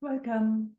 Welcome.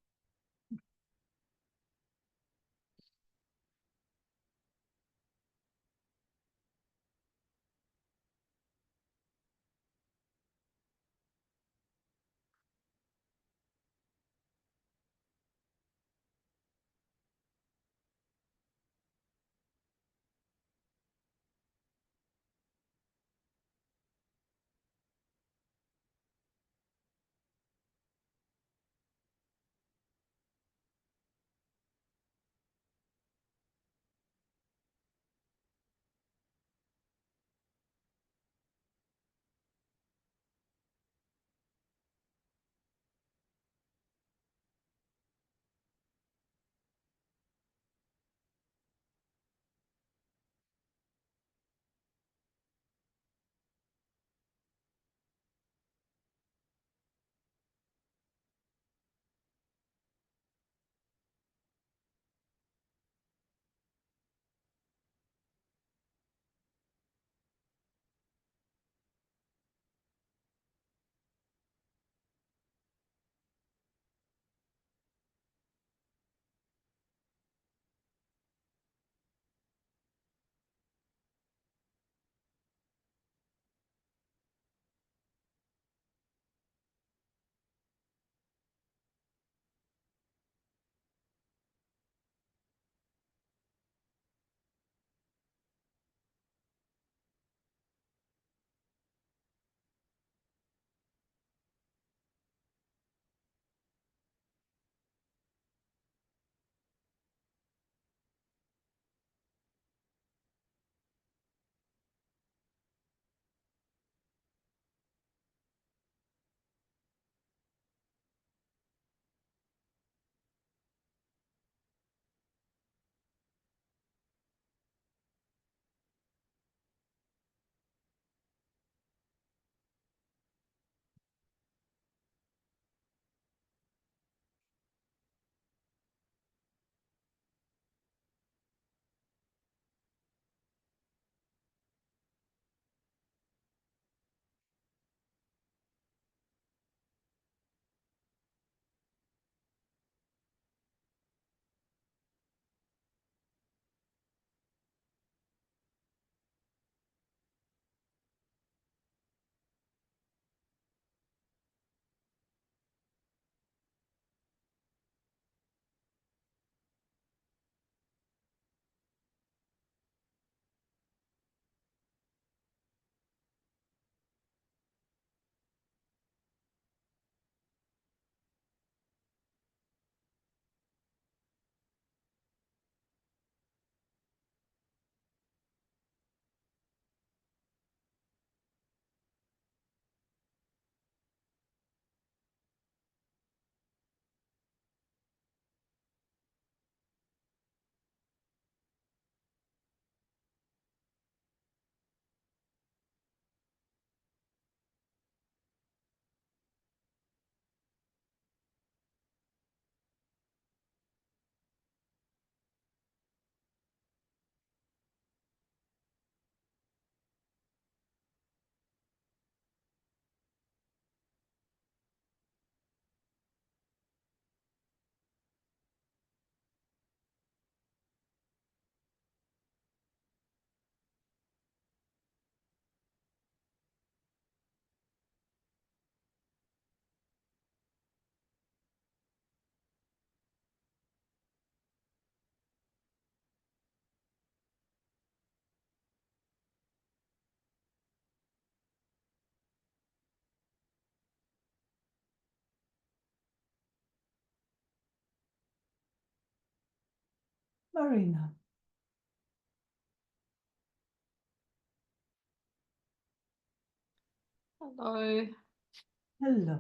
Marina. Hello. Hello.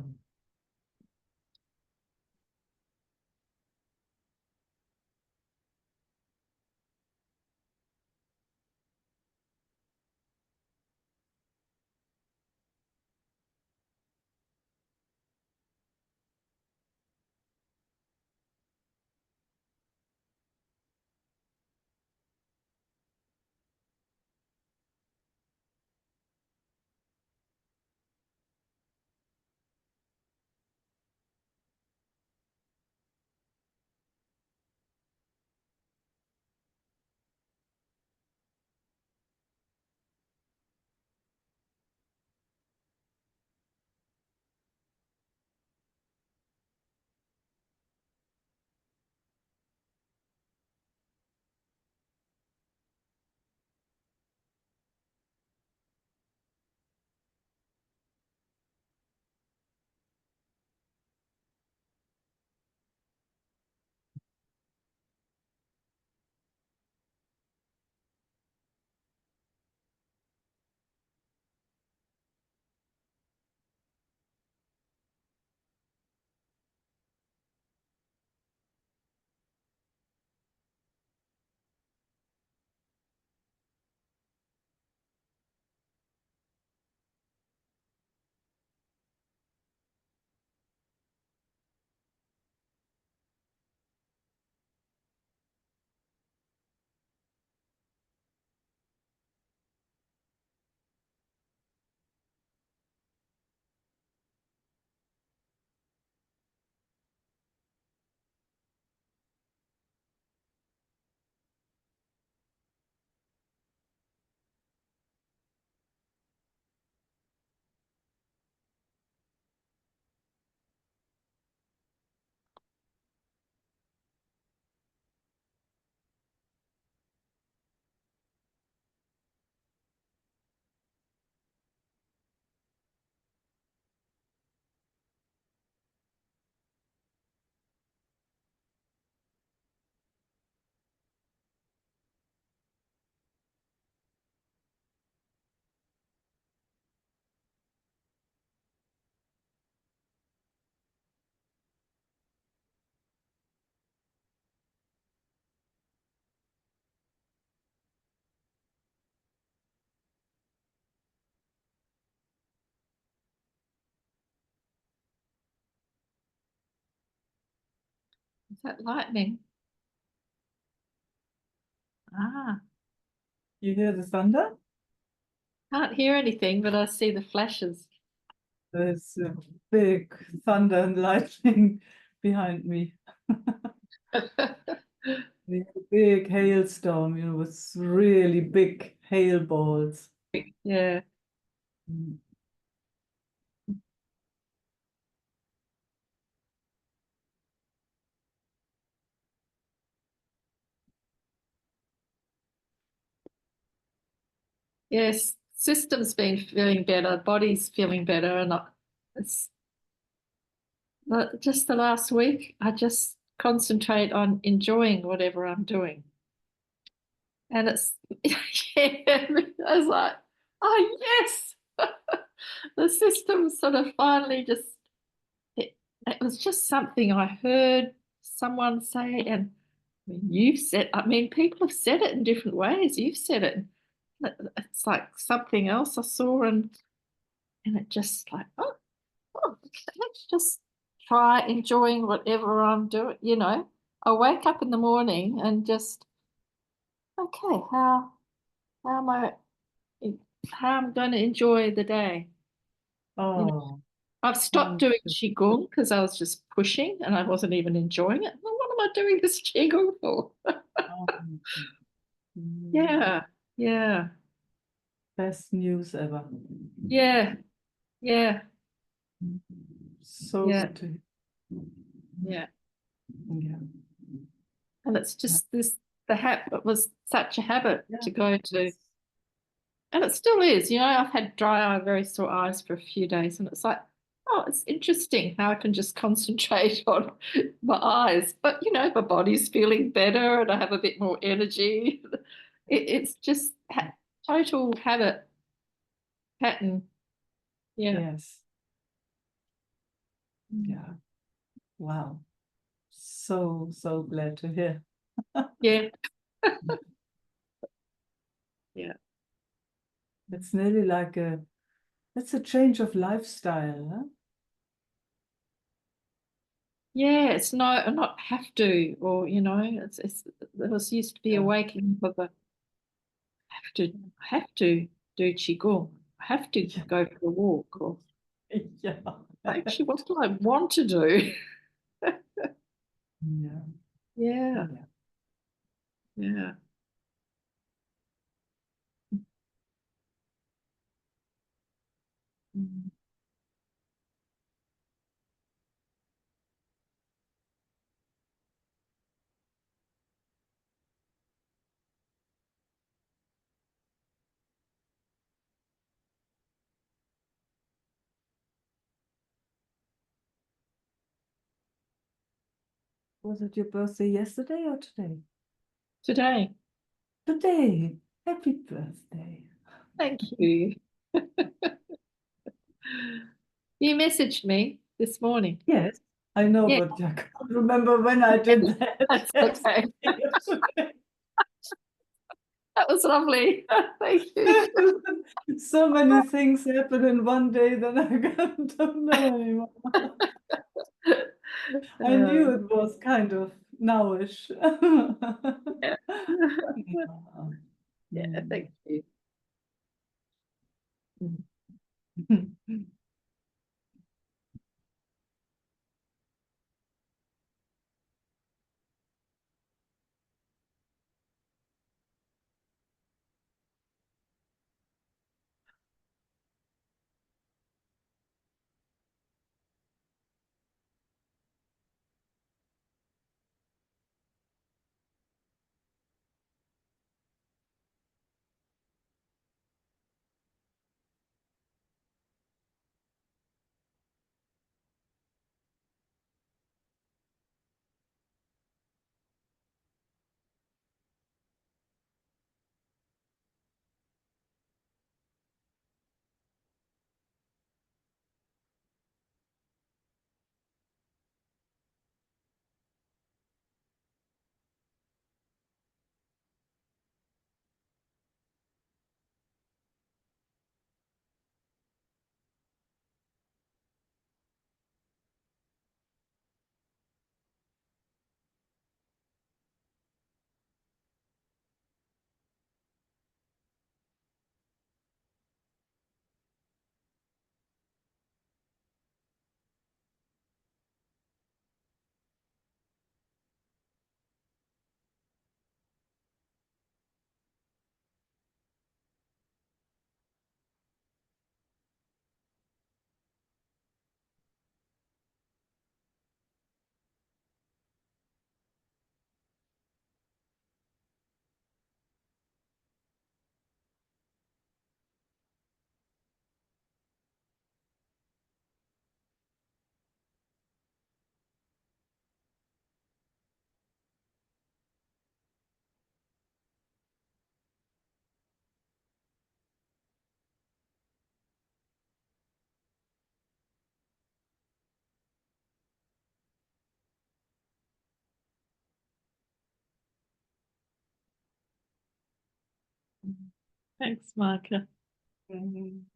Is that lightning? Ah, You hear the thunder? can't hear anything, but I see the flashes. There's a big thunder and lightning behind me. We had a big hailstorm, with really big hail balls. Yeah. Mm. Yes, system's been feeling better, body's feeling better, and it's just the last week. I just concentrate on enjoying whatever I'm doing, and it's yeah. I was like, oh yes, the system sort of finally just it. It was just something I heard someone say, and you've said. I mean, people have said it in different ways. You've said it. It's like something else I saw, and it just like, oh, let's just try enjoying whatever I'm doing. I wake up in the morning and just, okay, how am I how I'm going to enjoy the day. You know, Oh, I've stopped doing wonderful. qigong because I was just pushing and I wasn't even enjoying it. Well, what am I doing this qigong for? Um, mm, Yeah, yeah, Best news ever. yeah, yeah, So yeah, good to hear. yeah. Yeah. And it's just this, the habit, it was such a habit Yeah. to go to. It's, And it still is. I've had dry eye, very sore eyes for a few days, and it's like, oh, it's interesting how I can just concentrate on my eyes. But, my body's feeling better and I have a bit more energy. It's just total habit pattern. Yeah. yes. Yeah. Wow. So, so glad to hear. Yeah. Yeah. It's nearly like it's a change of lifestyle, huh? Yeah. It's not have to, or, there was used to be Yeah. awakening for the have to do qigong, have to Yeah. go for a walk, or Yeah. actually, what do I want to do? Yeah. Yeah, Yeah. yeah. Mm. Was it your birthday yesterday or today? Today, Today. Happy birthday. thank you. You messaged me this morning. Yes, I know, Yeah, but I can't remember when I yeah, did that that's okay. yesterday. That was lovely. Thank you. So many things happen in one day that I don't know anymore. I knew Uh, it was kind of nowish. yeah. Yeah. Yeah, Mm. thank you. Mm. Thanks, Meike. Mhm.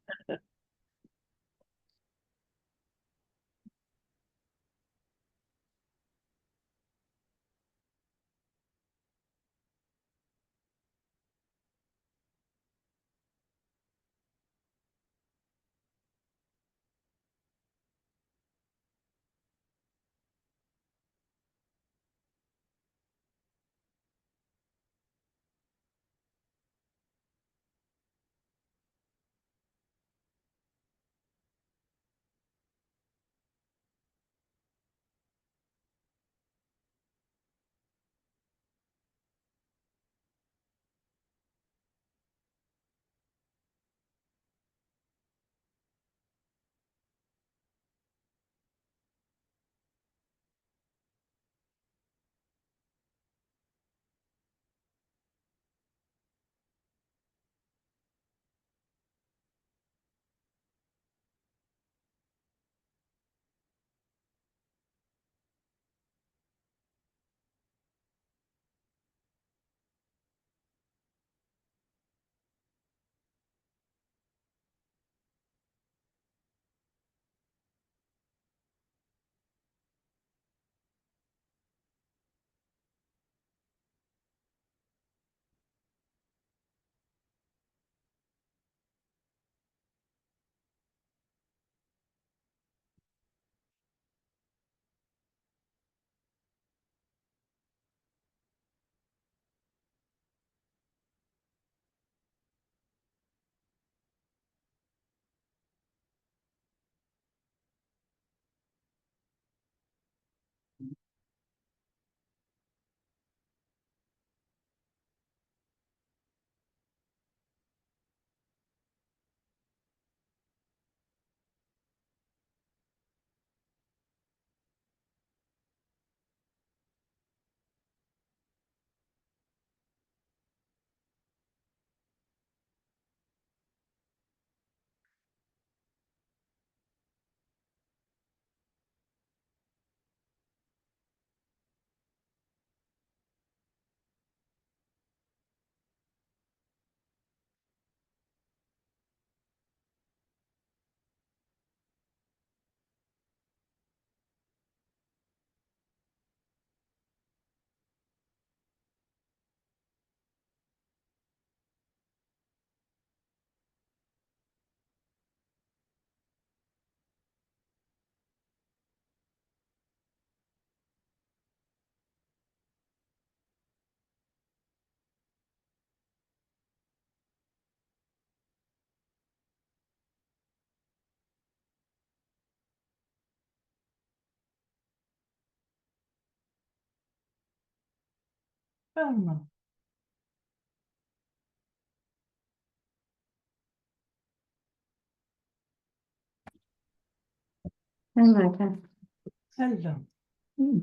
Well, Hi, Meike. hello. Hmm.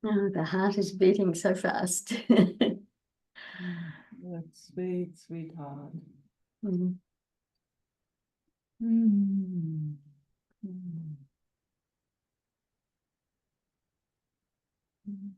Oh, the heart is beating so fast. That's sweet, sweetheart. Mm. Mm. Mm. Mm.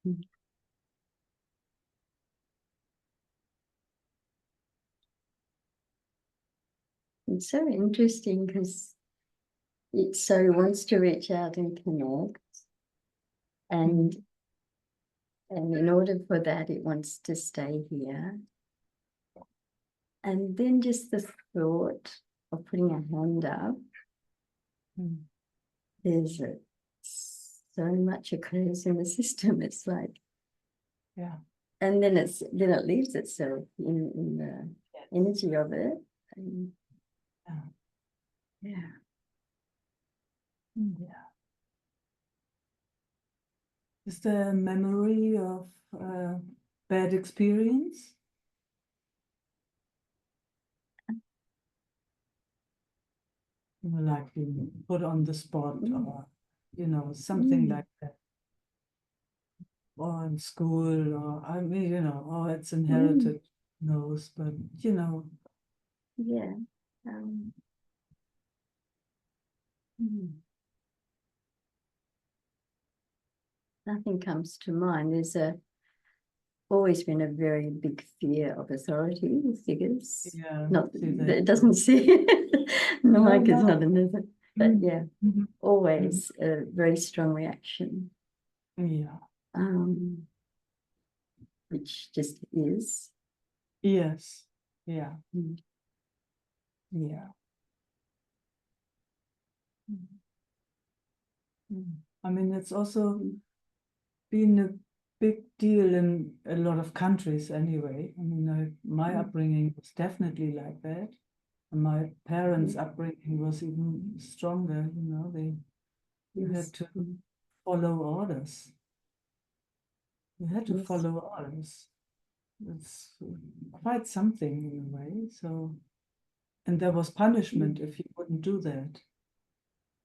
Mm. It's so interesting because it so wants to reach out and connect. And in order for that, it wants to stay here. And then just the thought of putting a hand up, there's so much occurs in the system. It's like, Yeah. and then it leaves itself in the energy of it. And yeah. Yeah. Is there a memory of bad experience? Like being put on the spot or, something like that. Or in school, or I mean, or it's inherited, knows, but Yeah. Mm. Nothing comes to mind. There's always been a very big fear of authority figures. yeah, Not see that that. it doesn't see no, Mike is not another, but yeah, Mhm. always a very strong reaction. Yeah. Which just is. Yes. Yeah. Mm. Yeah. I mean, it's also been a big deal in a lot of countries anyway. I mean, my upbringing was definitely like that. And my parents' upbringing was even stronger, you had to follow orders. You had to follow orders. It's quite something in a way. So, and there was punishment if you wouldn't do that.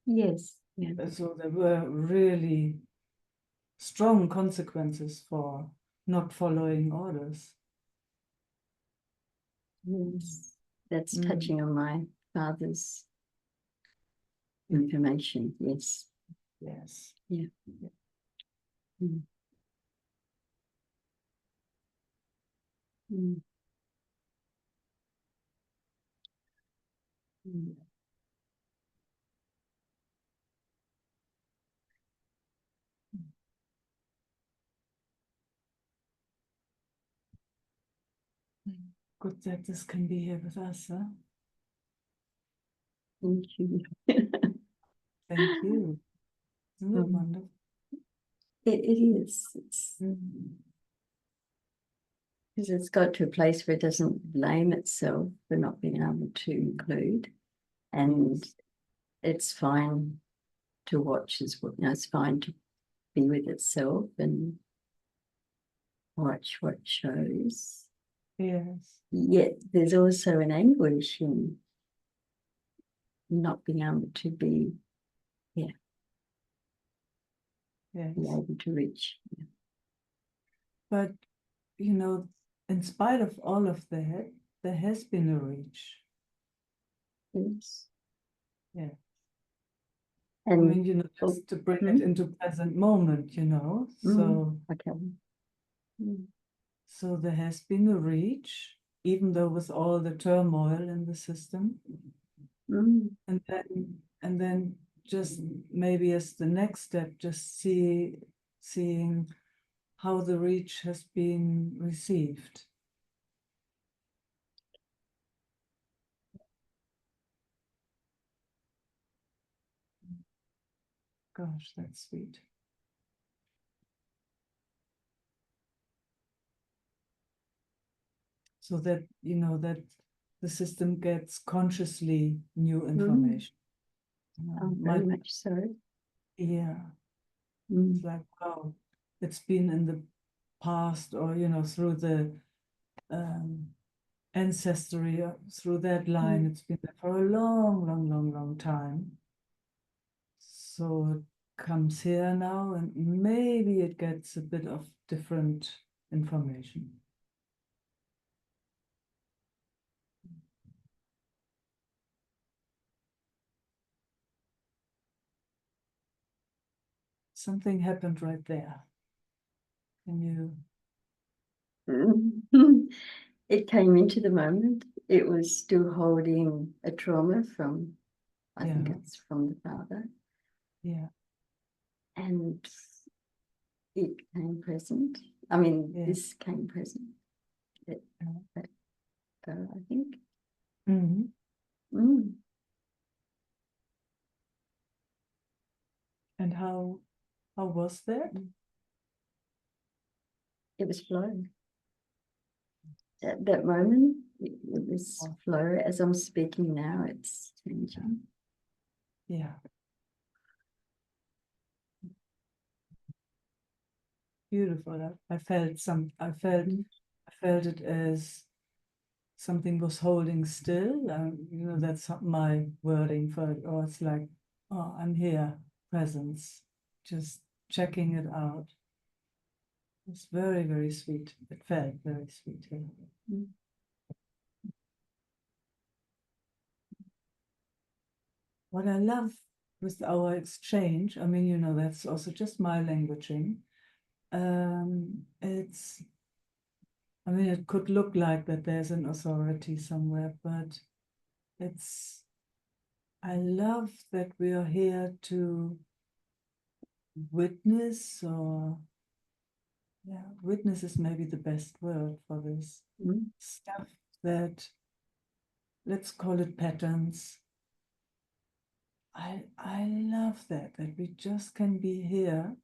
Yes. Yeah. So there were really strong consequences for not following orders. Yes. That's touching on my father's information. Yes. Yes. Yeah. Mm. Mm. Mm. Good that this can be here with us, huh? Thank you. Thank you. Isn't it wonderful? It is. It's because it's got to a place where it doesn't blame itself for not being able to include, and it's fine to watch as well. It's fine to be with itself and watch what shows. Yes. Yet there's also an anguish in not being able to be Yes. able to reach. Yeah. But, in spite of all of that, there has been a reach. Yes. Yeah. And I mean, just to bring it into present moment, So, okay. so there has been a reach, even though with all the turmoil in the system. And then just maybe as the next step, just seeing how the reach has been received. Gosh, that's sweet. So that, that the system gets consciously new information. Very much so. Yeah. It's like, wow, it's been in the past or, through the ancestry, through that line, it's been there for a long, long, long, long time. So it comes here now and maybe it gets a bit of different information. Something happened right there. Can you? It came into the moment. It was still holding a trauma from, I think Yeah. it's from the father, Yeah. and it came present. I mean, Yeah. this came present. I think. Mhm. Mm. And how was that? It was flow. At that moment, it was Oh. flow. As I'm speaking now, it's changing. Yeah. Beautiful. I felt I felt it as something was holding still. You know, that's my wording for it. Or it's like, oh, I'm here, presence, just checking it out. It's very, very sweet. It felt very sweet. Yeah. Mm. What I love with our exchange, I mean, you know, that's also just my languaging. It's, I mean, it could look like that there's an authority somewhere, but it's, I love that we are here to witness, or yeah, witness is maybe the best word for this Mm. stuff that, let's call it patterns. I love that we just can be here,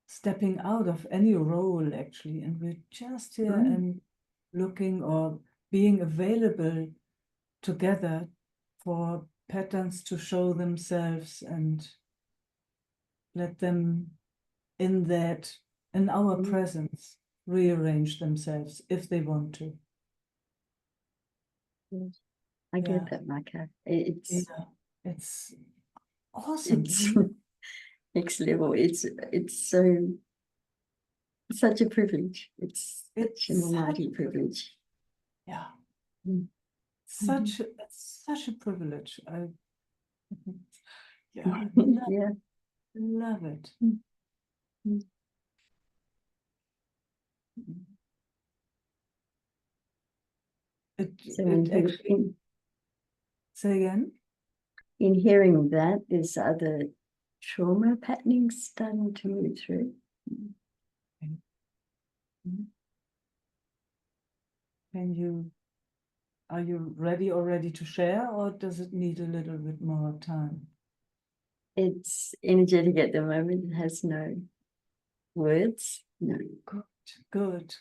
stepping out of any role actually, and we're just here and looking or being available together for patterns to show themselves, and let them in our presence rearrange themselves if they want to. Yes. I Yeah. get that, Meike. It's It's awesome. it's next level. It's so such a privilege. It's such an almighty privilege. Yeah. Mm. It's such a privilege. Yeah, I Yeah. love it. Mm. Mm. So It actually, say again. in hearing that, is other trauma patterning starting to move through? Are you ready already to share, or does it need a little bit more time? It's energetic at the moment. It has no words. No. Good.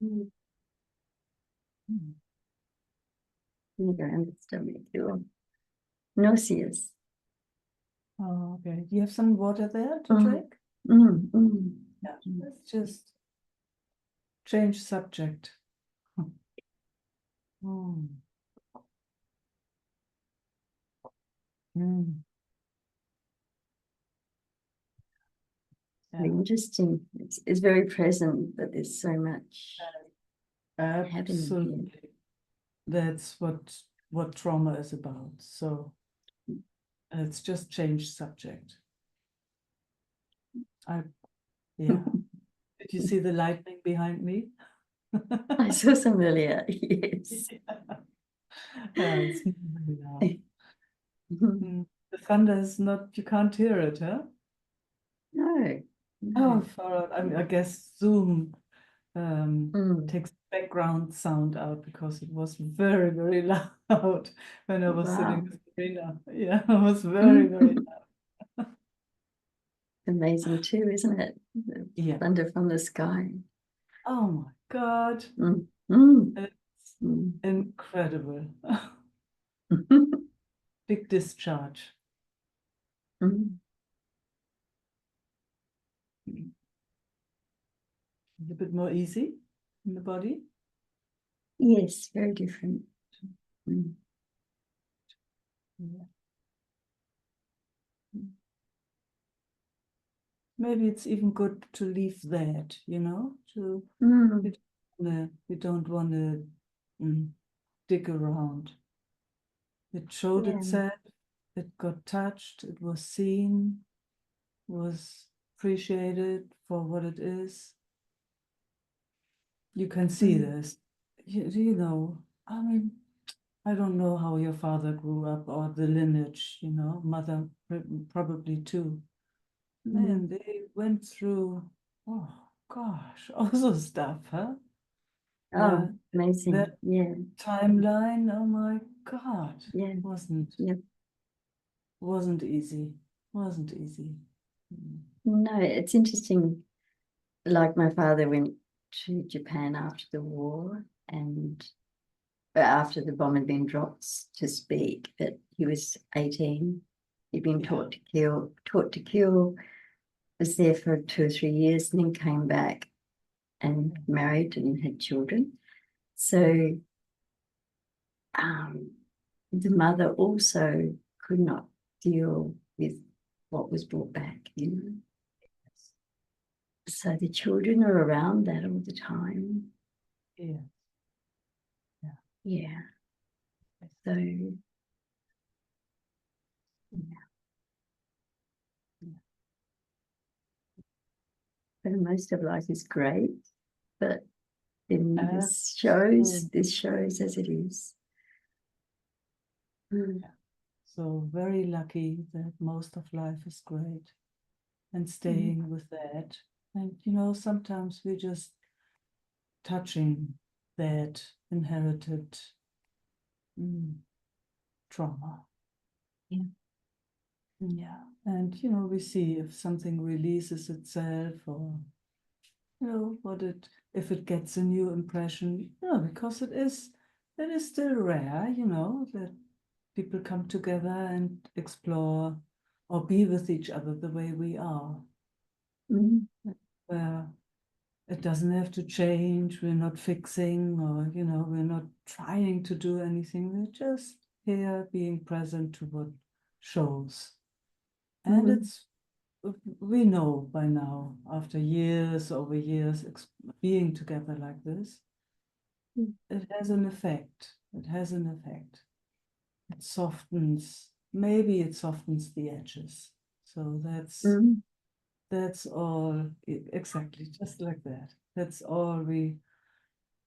Mm. Mm. You understand me. You're nauseous. Oh, okay. Do you have some water there to drink? Mm. Yeah, let's just change subject. Mm. Mm. Very Yeah, interesting. It's very present, but there's so much happening here. absolutely. That's what trauma is about. So let's just change subject. Yeah. Did you see the lightning behind me? I saw some earlier, yes. Yeah, it's not very loud. Mhm. Mm. The thunder is not, you can't hear it, huh? No, Oh, no. far out. I mean, I guess Zoom Mm. takes background sound out because it was very, very loud when I was sitting Wow. with Serena. Yeah, it was very, very loud. Amazing too, isn't it? The Yeah. thunder from the sky. Oh my God. Mm. Mm. It's Mm. incredible. Big discharge. Mm. Mm. A little bit more easy in the body. Yes, very different. Mm. Yeah. Maybe it's even good to leave that, to Mm. we don't want to dig around. It showed Yeah. itself, it got touched, it was seen, was appreciated for what it is. You can see Mm. this. I mean, I don't know how your father grew up or the lineage, mother probably too. Mm. Man, they went through, oh gosh, all those stuff, huh? Oh, Yeah, amazing. that Yeah, timeline, oh my God, yeah, wasn't yeah. wasn't easy. Wasn't easy. Mm. No, it's interesting. Like my father went to Japan after the war and after the bomb had been dropped to speak, but he was 18. He'd been Yeah. taught to kill, was there for 2 or 3 years, and then came back and married and had children. So the mother also could not deal with what was brought back, So the children are around that all the time. Yeah. Yeah. So yeah. But most of life is great, but then this shows as it is. Mm. So very lucky that most of life is great and staying with that. And sometimes we just touching that inherited trauma. Yeah. Yeah. And we see if something releases itself or if it gets a new impression, because it is still rare, that people come together and explore or be with each other the way we are, Mm. where it doesn't have to change. We're not fixing or, we're not trying to do anything. We're just here being present to what shows. And Mm. we know by now, after years over years being together like this, Mm. it has an effect. It has an effect. It softens, maybe it softens the edges. So Mm. that's all, exactly, just like that. That's all we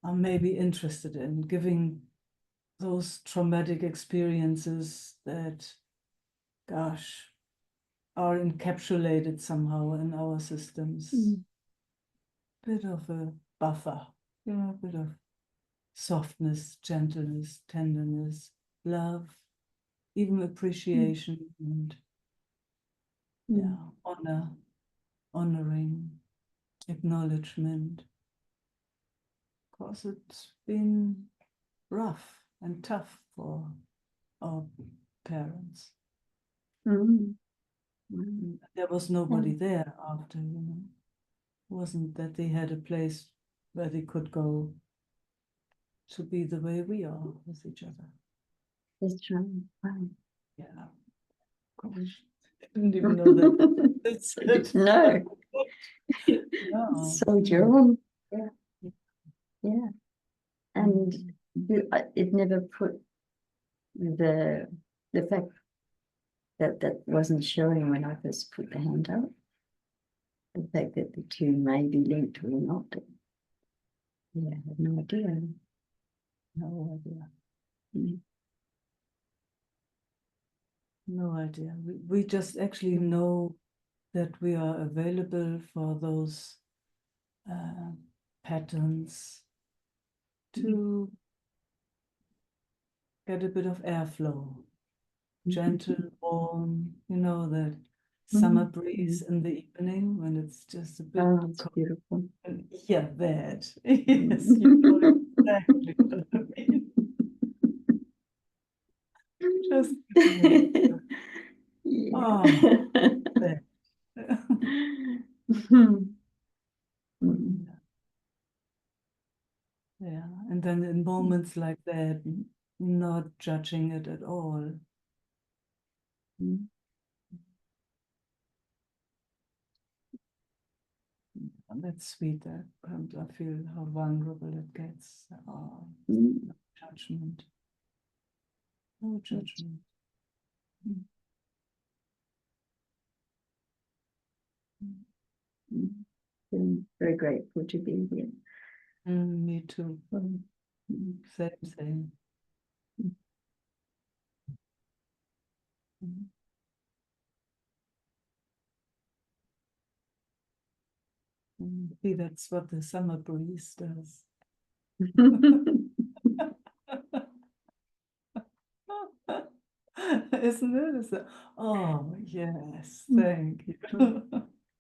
are maybe interested in, giving those traumatic experiences that, gosh, are encapsulated somehow in our systems. Mm. Bit of a buffer, a bit of softness, gentleness, tenderness, love, even appreciation and Mm. honoring, acknowledgement. Because it's been rough and tough for our parents. Mm. Mm. There was nobody there after, Wasn't that they had a place where they could go to be the way we are with each other. That's right. Wow. Yeah. Gosh, I didn't even know that. That's it. No. No, Soldier no. on. Yeah. Yeah. And it never put the fact that wasn't showing when I first put the hand up. The fact that the two may be linked or not. Yeah, I have no idea. No idea. Mm. No idea. We just actually know that we are available for those patterns to get a bit of airflow, gentle, warm, you know, that summer breeze in the evening when it's just a bit Oh, it's cold. beautiful. Yeah, that. Yes, you know exactly what I mean. Just Yeah. oh, that. Mm. Yeah, and then in moments like that, not judging it at all. Mm. And that's sweet. I feel how vulnerable it gets. Oh, Mm. no judgment. No judgment. Mm. I'm very grateful to be here. Me too. Mm. Same. Mm. See, that's what the summer breeze does. Isn't it? Oh, yes, thank you.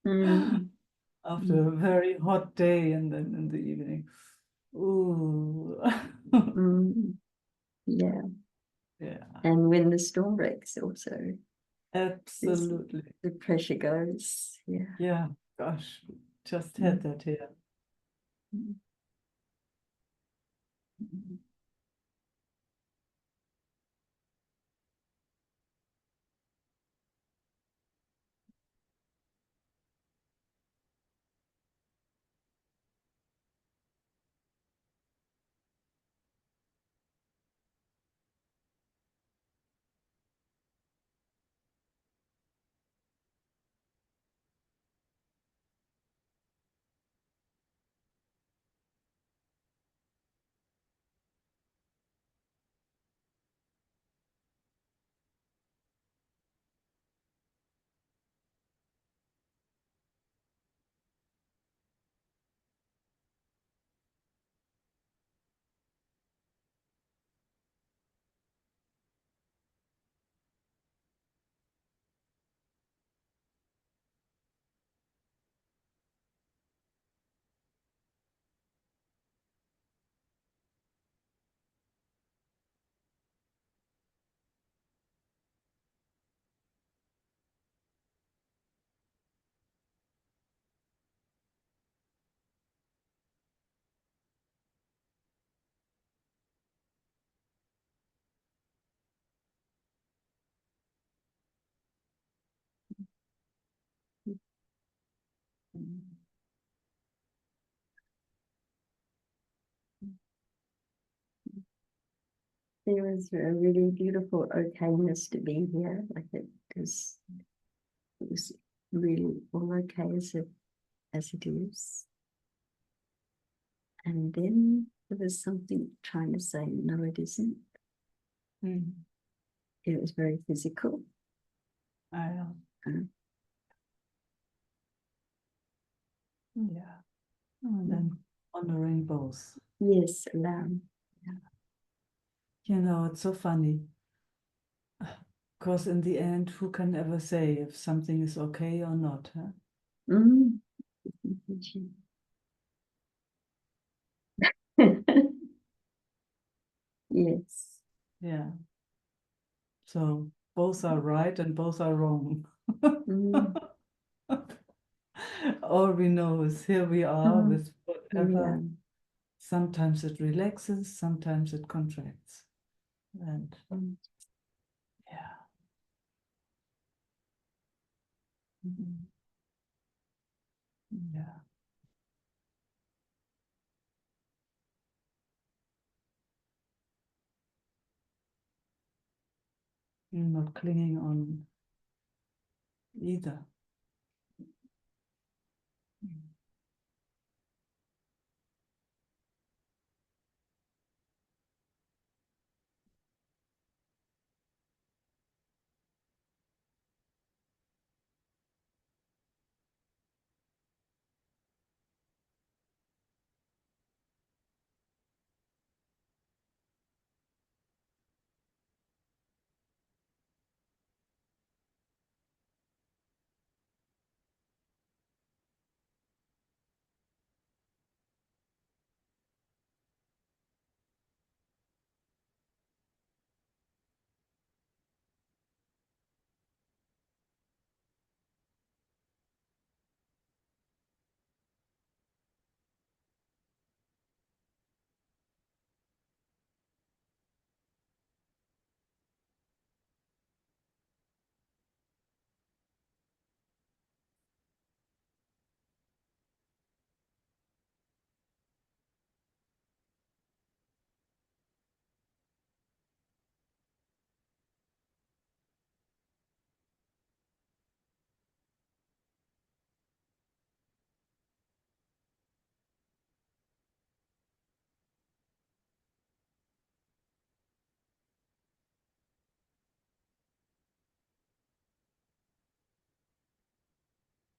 Mm. After a very hot day and then in the evening, ooh. Mm. Yeah. Yeah, And when the storm breaks also, absolutely. the pressure goes. Yeah. Yeah, gosh, just had that here. Mm. There was a really beautiful okayness to be here, like it was really all okay as it is. And then there was something trying to say, no, it isn't. Mm. It was very physical. Yeah. And then honoring both. Yes, allowing. You know, it's so funny. Because in the end, who can ever say if something is okay or not? Huh? Mm. Yes. Yeah. So both are right and both are wrong. Mm. All we know is here we are with Yeah. whatever sometimes it relaxes, sometimes it contracts. And yeah. Mhm. Yeah. You're not clinging on either.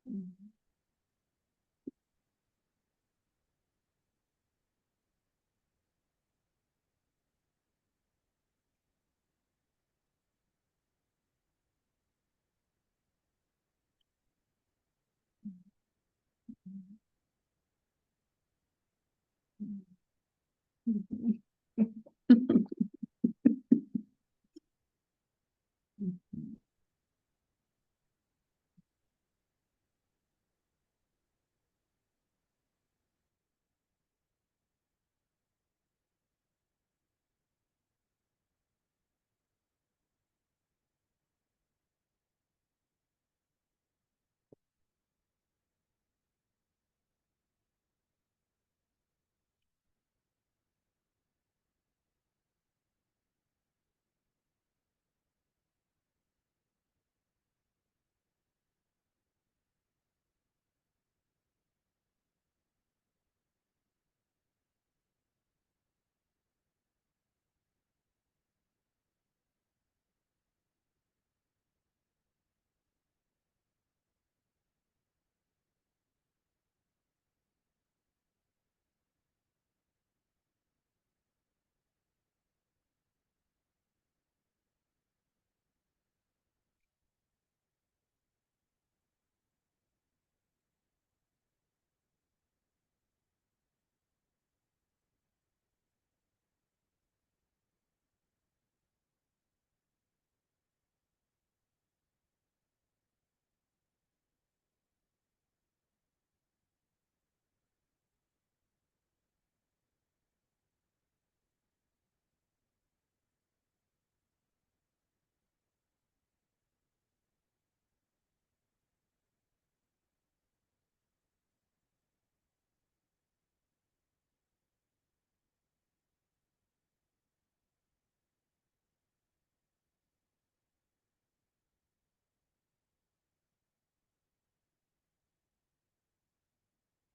Mhm.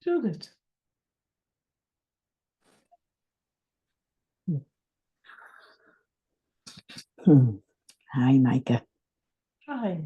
Judith. Hi, Meike. Hi.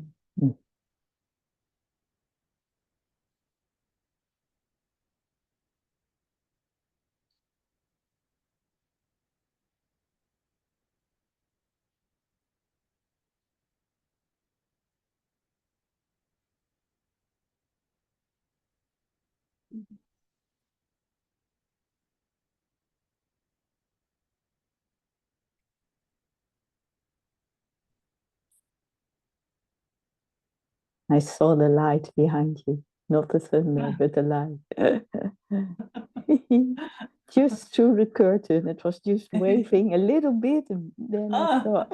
I saw the light behind you, not the thunder, Ah. but the light. just through the curtain. It was just waving a little bit, and then I saw.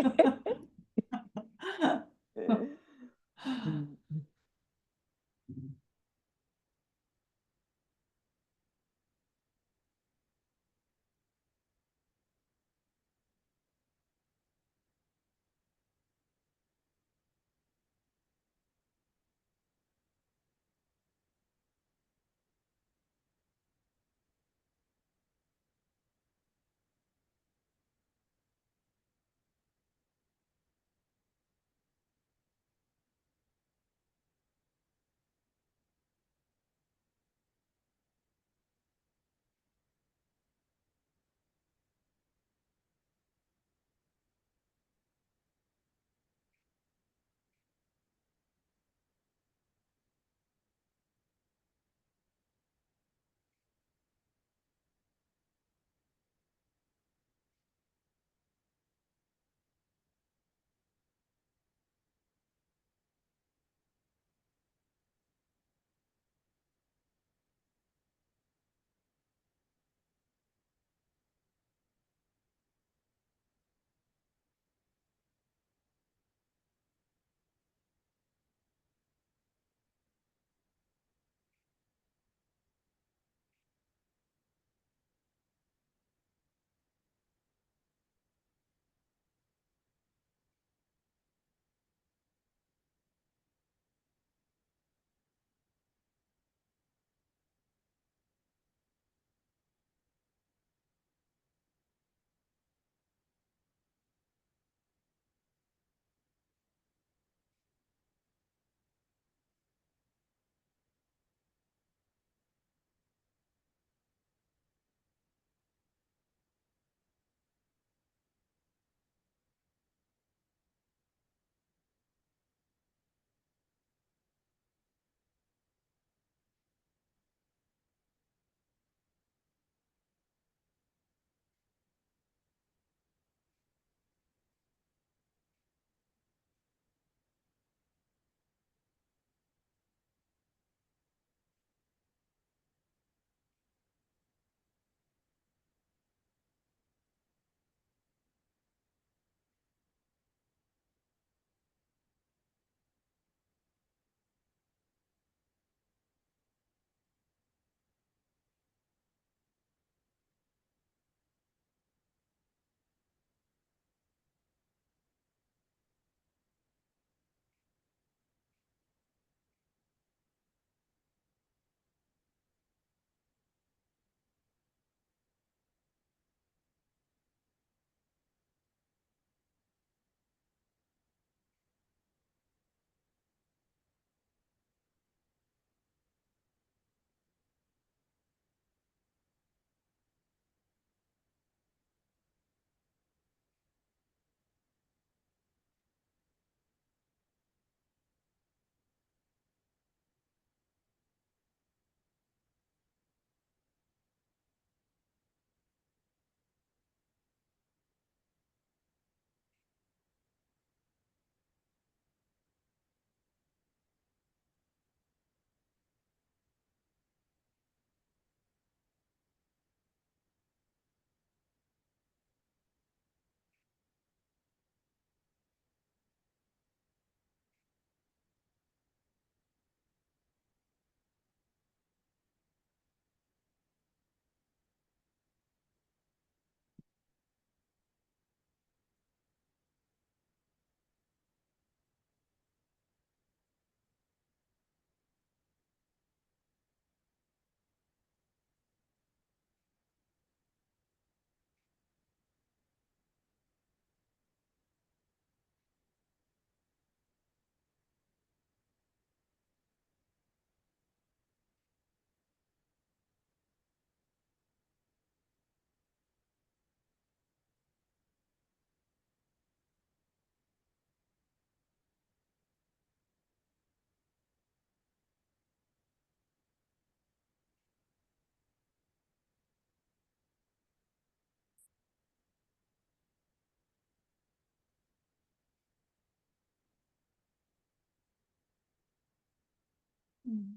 Mm.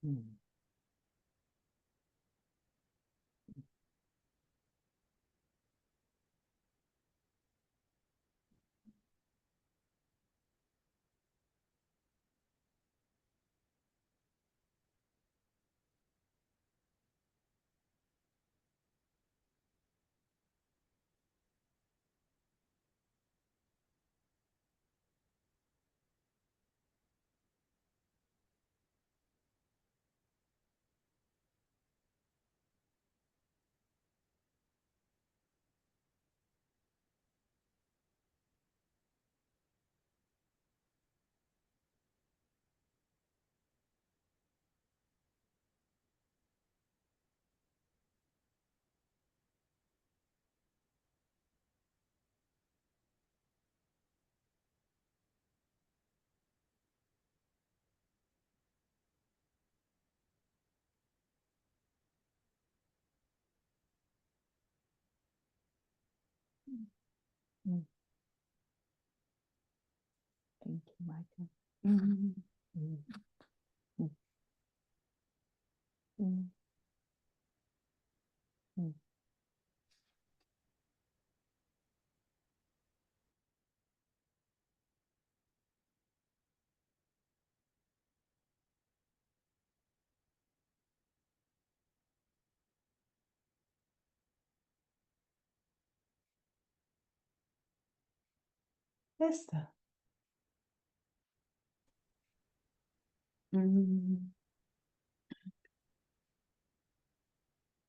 Mm. Mm. Thank you, Meike. Mhm. Mm. Mm. Mm. Mm. Esther.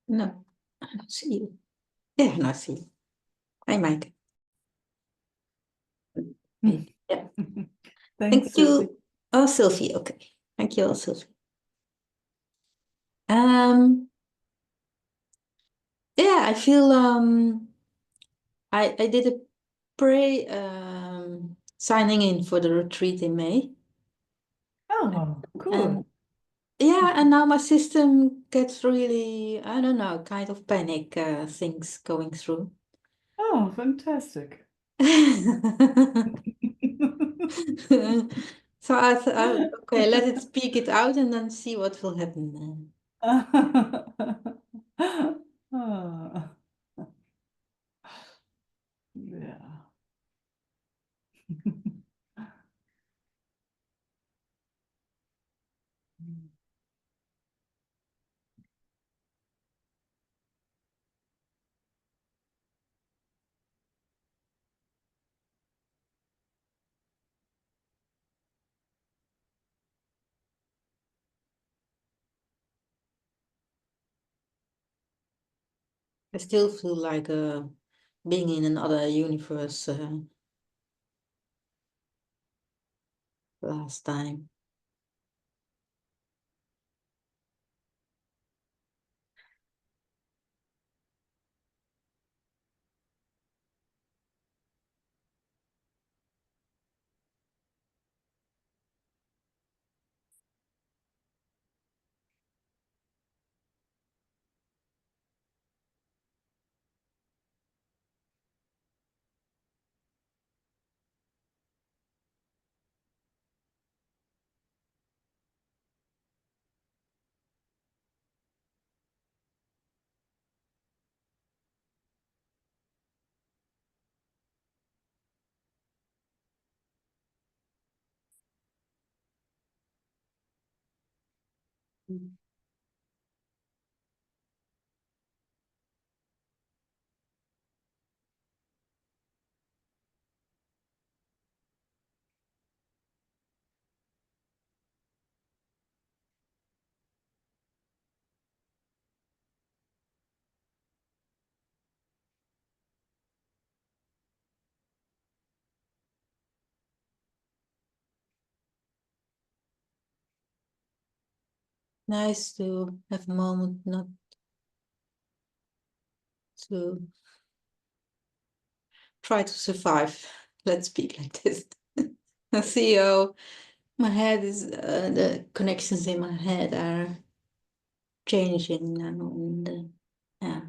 No, I don't see you. Yeah, no, I see you. Hi, Mike. Hey, yeah. Thanks, Thank you. Sophie. Oh, Sylvie, okay. Thank you, Sylvie. Yeah, I feel I did a pre signing in for the retreat in May. Oh, cool. And yeah, and now my system gets really, I don't know, kind of panic things going through. Oh, fantastic. So I thought, okay, let it speak it out and then see what will happen. Ah. Yeah. I still feel like being in another universe last time. Nice to have a moment not to try to survive. Let's speak like this. I see how my head is, the connections in my head are changing now. And, yeah.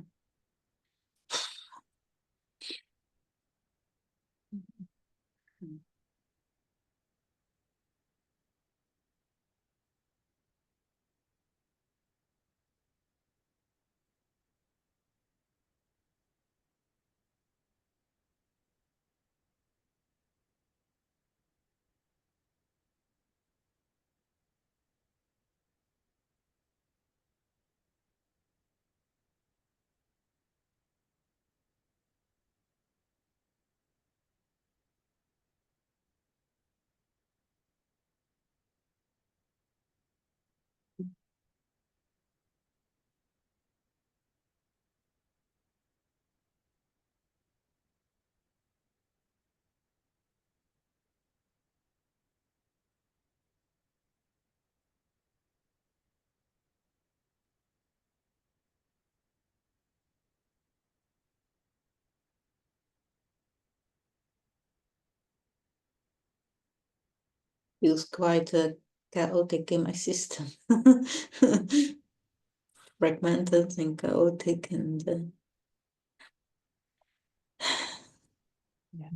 Feels quite chaotic in my system. Fragmented and chaotic and Yeah.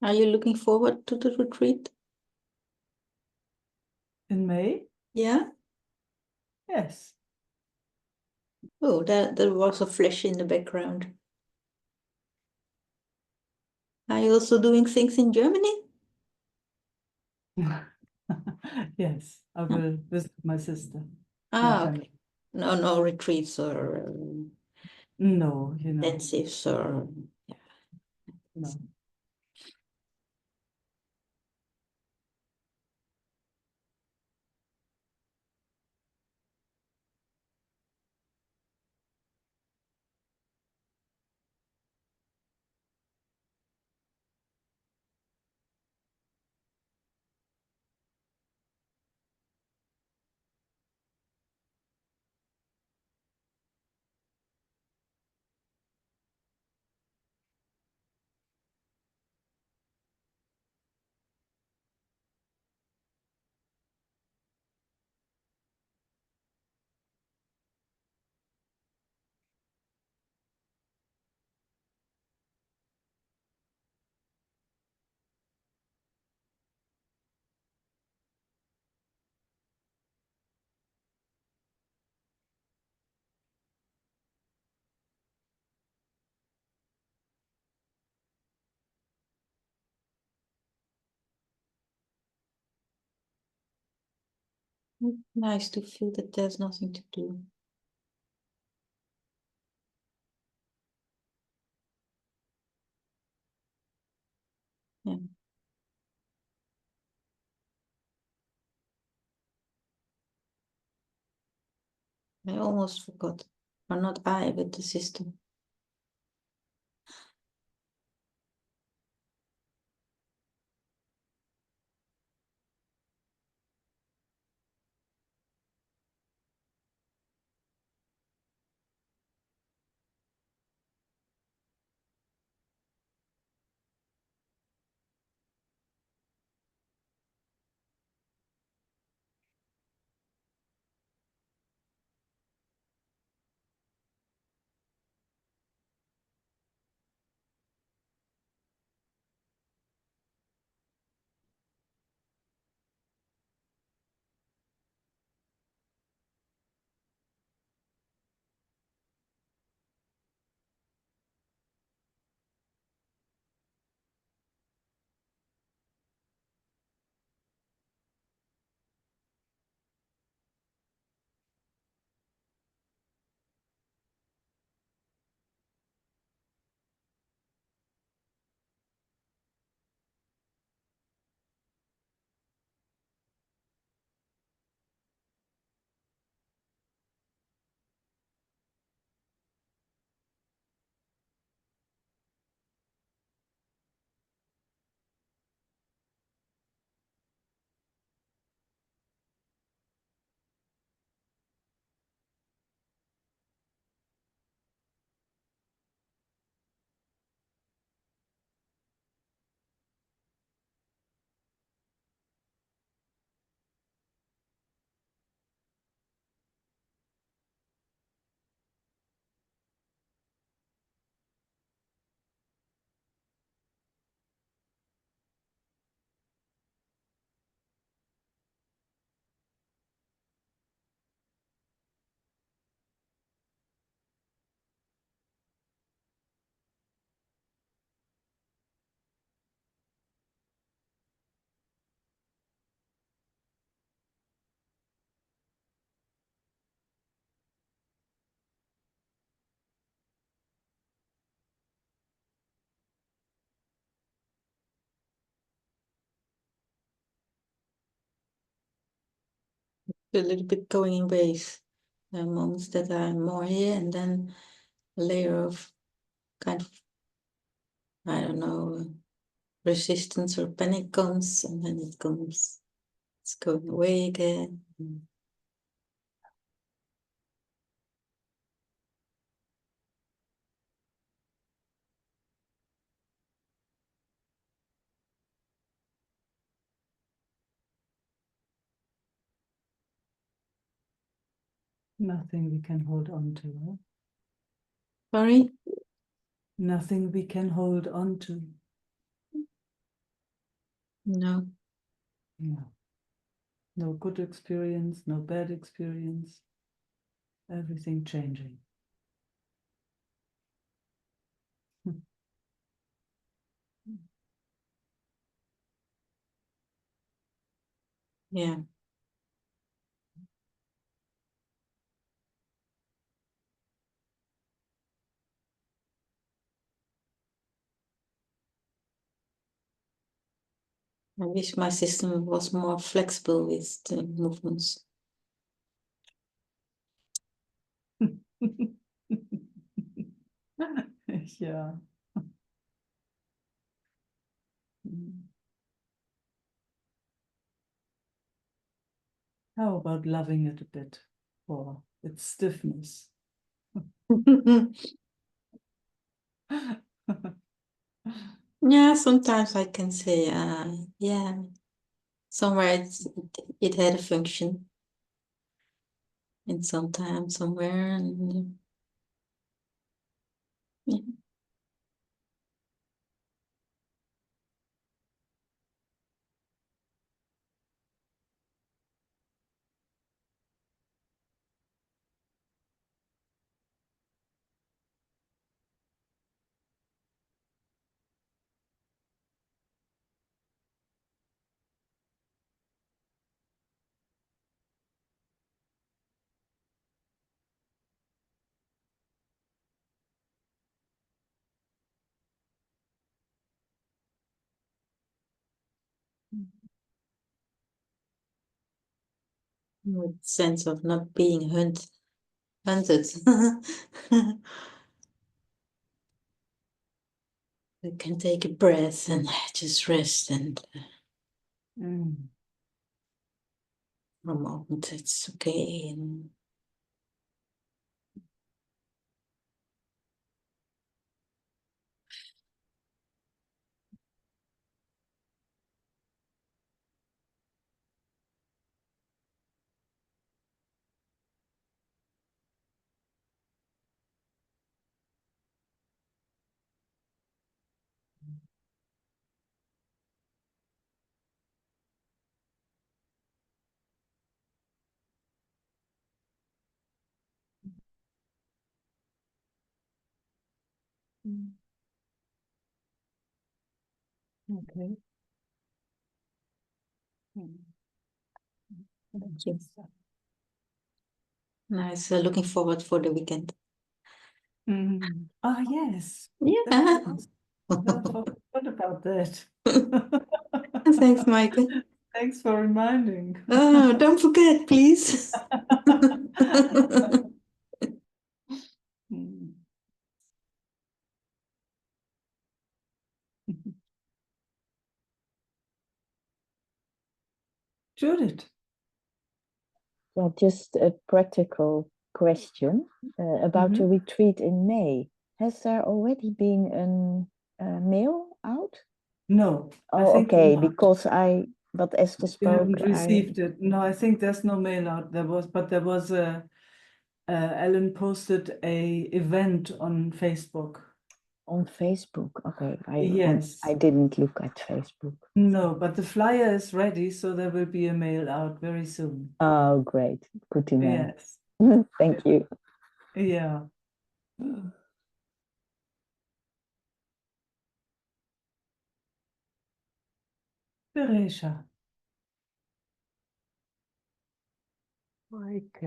Are you looking forward to the retreat? In May? Yeah. Yes. Oh, there was a flash in the background. Are you also doing things in Germany? Yes, I will visit my sister. My Ah, okay. family. No retreats or No, you know, intensives or yeah. no. Nice to feel that there's nothing to do. Yeah. I almost forgot. Or not I, but the system. a little bit going in waves. There are moments that are more here, and then a layer of kind of, I don't know, resistance or panic comes, and then it comes, it's going away again. Nothing we can hold on to. Huh? Sorry? Nothing we can hold on to. No. Yeah. No good experience, no bad experience. Everything changing. Yeah. I wish my system was more flexible with the movements. Yeah. Mm. How about loving it a bit for its stiffness? Yeah, sometimes I can say, yeah, somewhere it had a function. In some time, somewhere, and yeah. With sense of not being hunted. You can take a breath and just rest, and Mm. for a moment it's okay. And Mm. Okay. Mm. thank you. Nice. Looking forward for the weekend. Mm. Ah, yes. Yeah. That's I forgot about that. Thanks, Meike. Thanks for reminding. Oh, don't forget, please. Mm. Judith. Yeah, just a practical question about the Mhm. retreat in May. Has there already been a mail out? No, I Oh, think okay, not. because but as the We spoke, haven't received it. No, I think there's no mail out. There was a Ellen posted a event on Facebook. on Facebook. Okay, Yes. I didn't look at Facebook. No, but the flyer is ready, so there will be a mail out very soon. Oh, great. Good to know. Yes. Thank you. Yeah. Teresha. Like,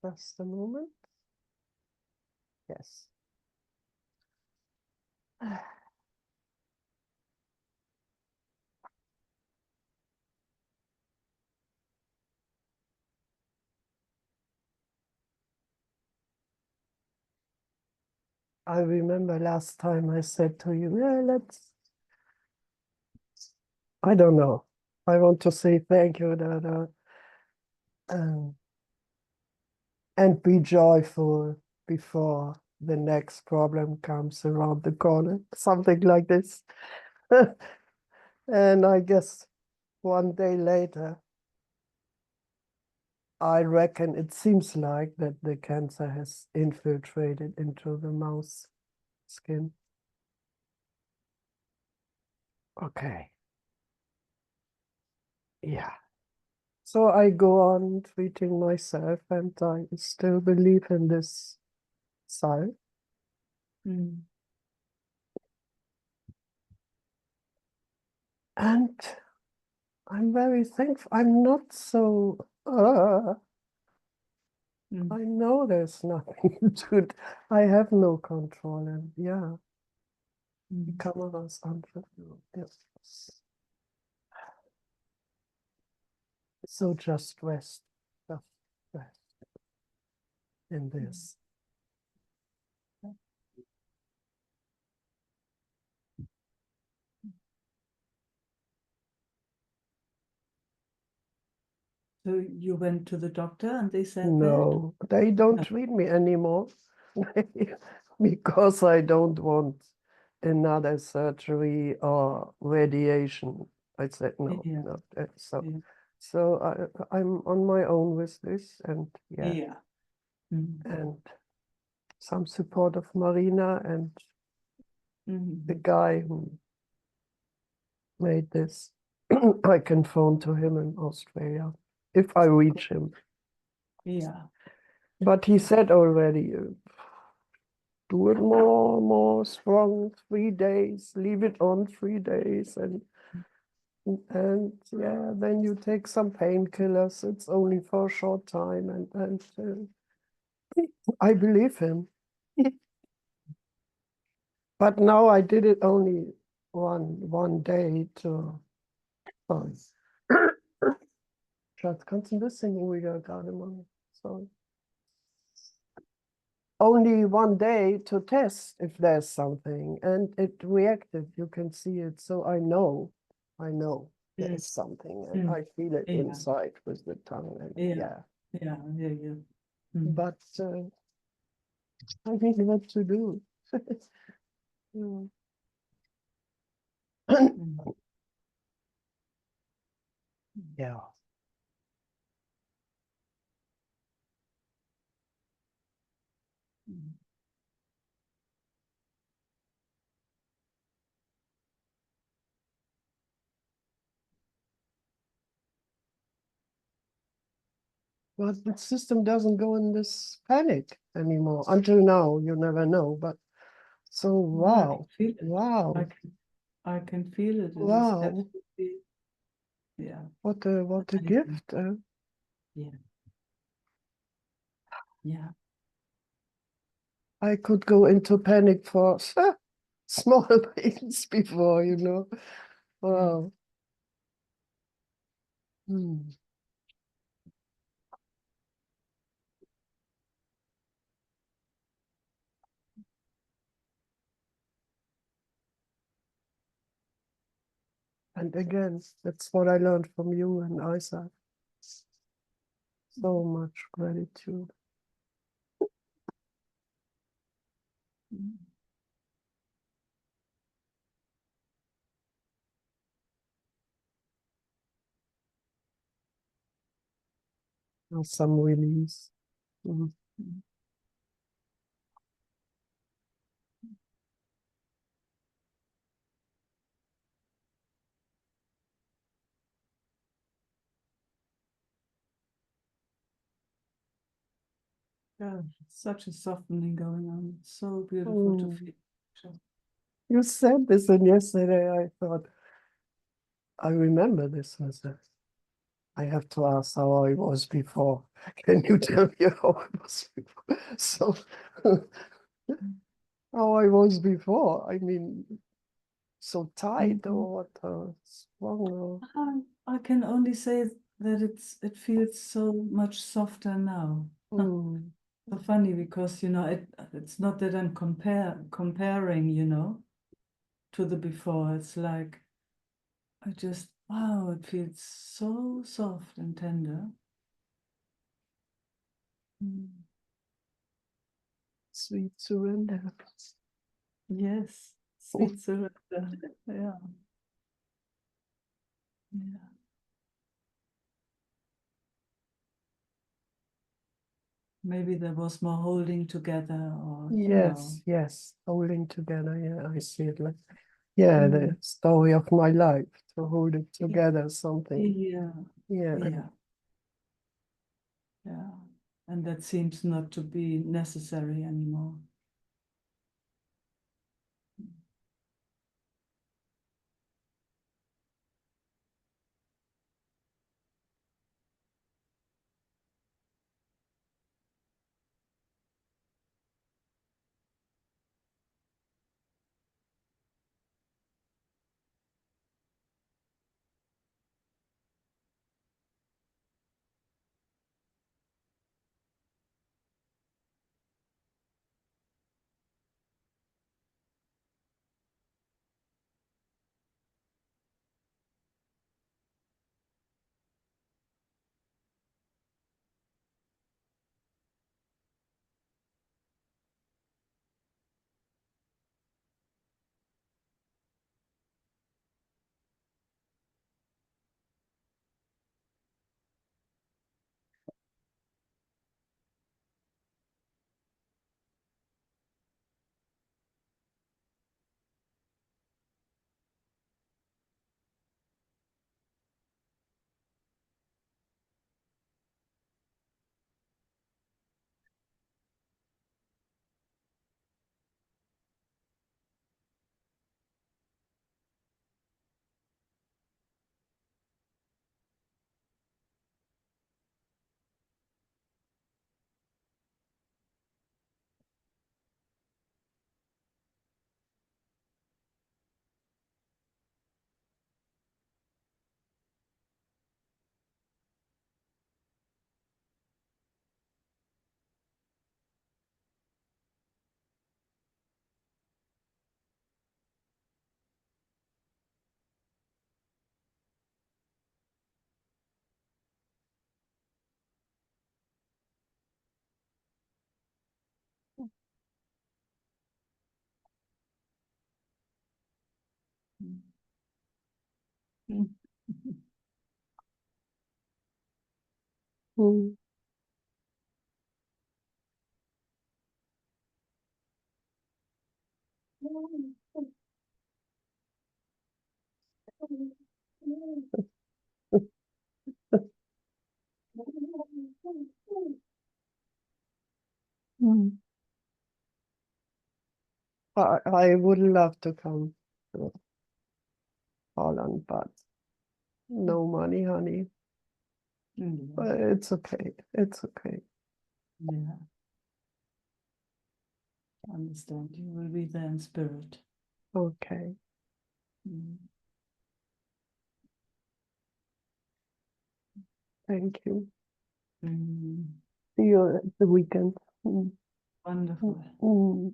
just a moment. Yes. I remember last time I said to you, yeah, I don't know. I want to say thank you, um, and be joyful before the next problem comes around the corner, something like this. And I guess one day later, I reckon it seems like that the cancer has infiltrated into the mouse skin. Okay. Yeah. So I go on treating myself, and I still believe in this side. Mm. And I'm very thankful. I'm not so, Mm. I know there's nothing to, I have no control. And yeah, the Mm. camera's on. Yes. So just rest in this. So you went to the doctor and they said that? No, they don't No. treat me anymore because I don't want another surgery or radiation. I said no, Yeah. no. So, Yeah. so I'm on my own with this, and yeah, Yeah. Mm. and some support of Marina and the Mhm. guy who made this. I can phone to him in Australia if I reach him. Yeah. But he said already, do it more strong, 3 days, leave it on 3 days, and yeah, then you take some painkillers. It's only for a short time, and I believe him. But now I did it only one day to. Sorry. Schatz, kannst du ein bisschen ruhiger gerade machen? Sorry. Only one day to test if there's something, and it reacted. You can see it, so I know there Mm. is something, and Mm. I feel it Yeah. inside with the tongue, and Yeah. Yeah. Yeah. Yeah. Mm. but I don't know what to do. Yeah. Mm. Yeah. Mm. But the system doesn't go in this panic anymore. Until now, you never know. But so Yeah, I can wow, feel it. wow, I can feel it. It is wow! definitely, yeah. What a amazing. gift! Yeah. Yeah. I could go into panic for small things before, Wow. Hmm. And again, that's what I learned from you and Isaac. So much gratitude. Mm. And some release. Mhm. Mm. Yeah, such a softening going on. It's so beautiful to Mm. feel. So, You said this, and yesterday I thought, I remember this. I have to ask how I was before. Can you tell me how I was before? So, how I was before? I mean, so tight Mhm. or what? Strong? I can only say that it feels so much softer now. Mm. so funny because, you know, it's not that I'm comparing, you know, to the before. It's like, wow, it feels so soft and tender. Mm. Sweet surrender. Yes, sweet surrender. Yeah. Yeah. Maybe there was more holding together or, you know. Yes, holding together. Yeah, I see it like, yeah, the Mm. story of my life, to hold it together, something. Yeah, Yeah, yeah, yeah. And that seems not to be necessary anymore. Mm. mm, Mm. I would love to come to Holland, but no money, honey. Mm. But it's okay. It's okay. Yeah, I understand. You will be there in spirit. Okay. Mm. Thank you. Mm. See you at the weekend. Mm, mm, Wonderful. mm.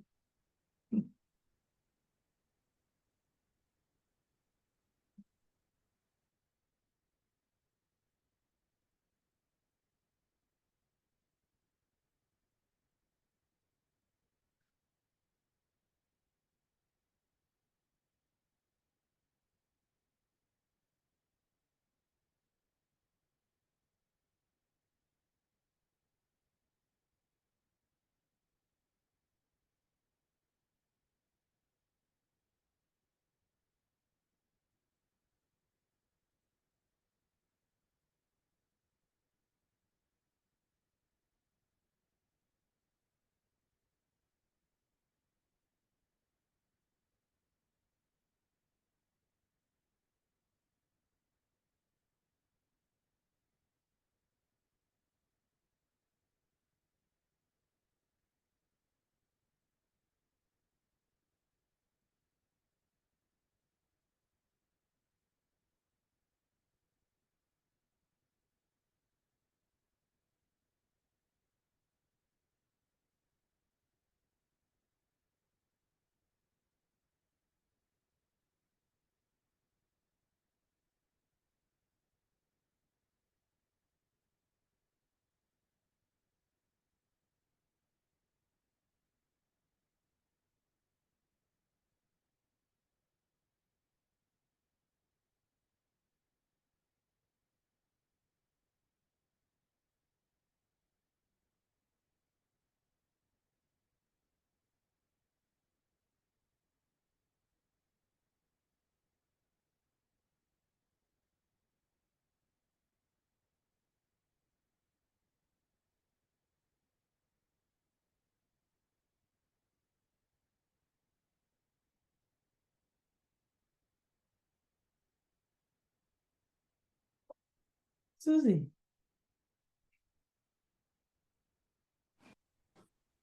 Susie.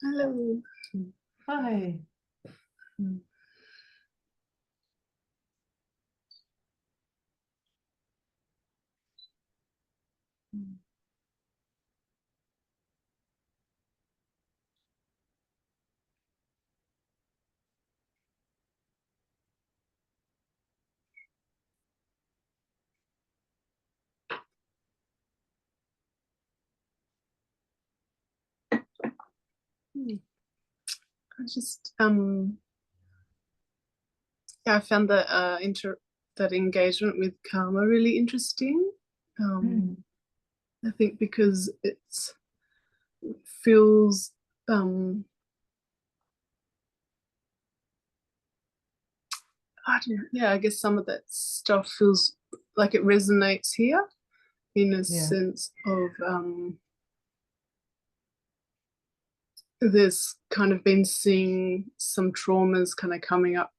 Hello. Hi. I just yeah, I found that that engagement with karma really interesting. I think because it feels I don't know, yeah, I guess some of that stuff feels like it resonates here in a sense of there's kind of been seeing some traumas kind of coming up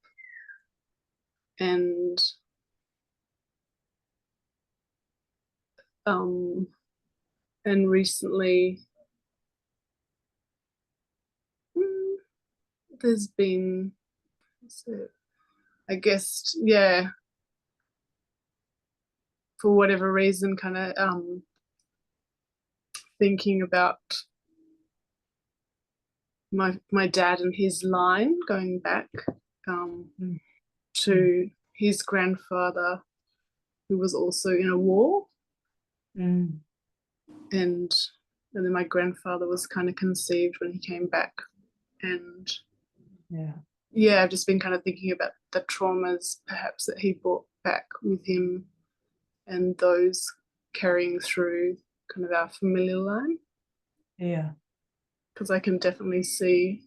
and recently there's been, so I guess, yeah, for whatever reason, kind of thinking about my dad and his line going back to his grandfather, who was also in a war, and then my grandfather was kind of conceived when he came back, and yeah, I've just been kind of thinking about the traumas perhaps that he brought back with him and those carrying through kind of our familial line. Yeah. Because I can definitely see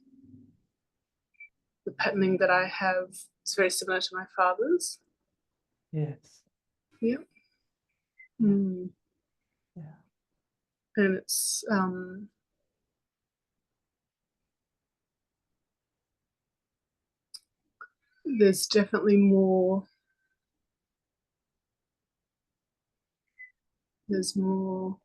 the patterning that I have is very similar to my father's. Yes. Yeah. Mm. Yeah. And it's there's definitely more. There's more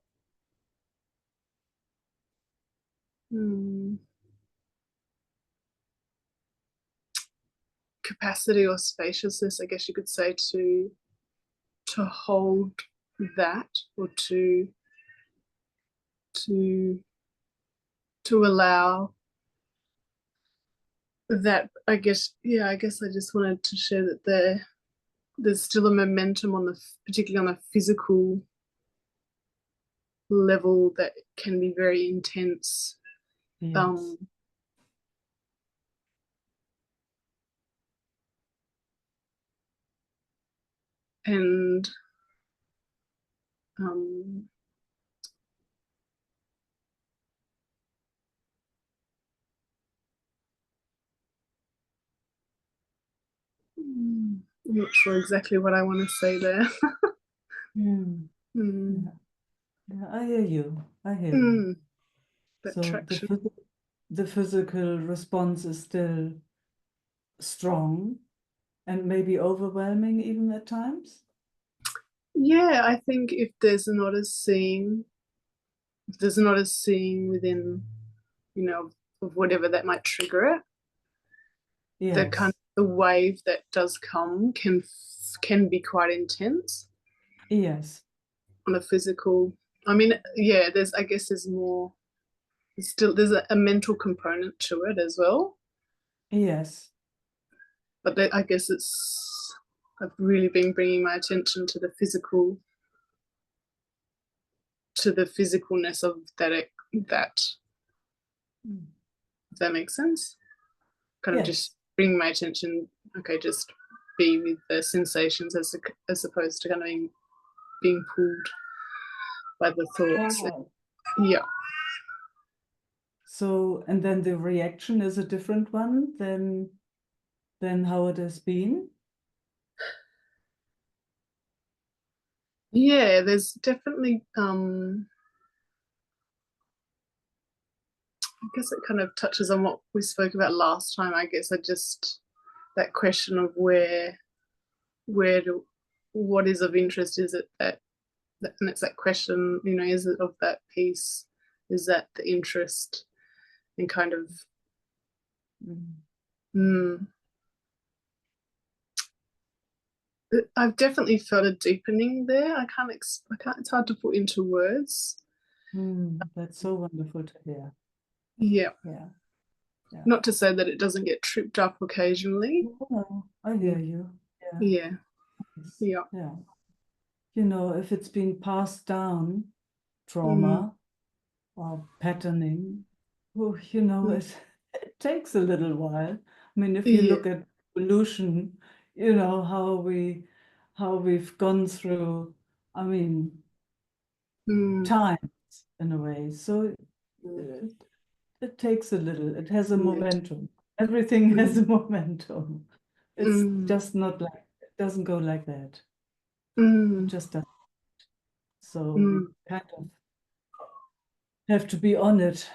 capacity or spaciousness, I guess you could say, to hold that, or to allow that. I guess, yeah, I guess I just wanted to share that there's still a momentum on particularly on a physical level that can be very intense. Yes. And I'm not sure exactly what I want to say there. Yeah, I hear you. I hear you. That So traction. the physical response is still strong and maybe overwhelming even at times. Yeah, I think if there's not a seeing within, of whatever that might trigger it, the kind Yes. of the wave that does come can be quite intense Yes. on a physical. I mean, yeah, I guess there's more. There's a mental component to it as well. Yes. But I guess I've really been bringing my attention to the physicalness of that. If that makes sense. Kind of Yes. just bring my attention. Okay, just be with the sensations as opposed to kind of being pulled by the thoughts. Wow. Yeah. So, and then the reaction is a different one than how it has been. Yeah, there's definitely I guess it kind of touches on what we spoke about last time. I guess that question of what is of interest. Is it that and it's that question, you know, is it of that piece? Is that the interest? And kind of, I've definitely felt a deepening there. I can't. It's hard to put into words. That's so wonderful to hear. Yeah. Yeah. Yeah. Not to say that it doesn't get tripped up occasionally. No, I hear you. Yeah. Yeah. Yes. Yeah. Yeah. You know, if it's been passed down, trauma or patterning, oh, you know, it takes a little while. I mean, if you Yeah. look at evolution, you know, how we've gone through, I mean, times in a way. So it takes a little, it has a momentum. Everything has a momentum. It's just not like, it doesn't go like that. It just doesn't. So we kind of have to be on it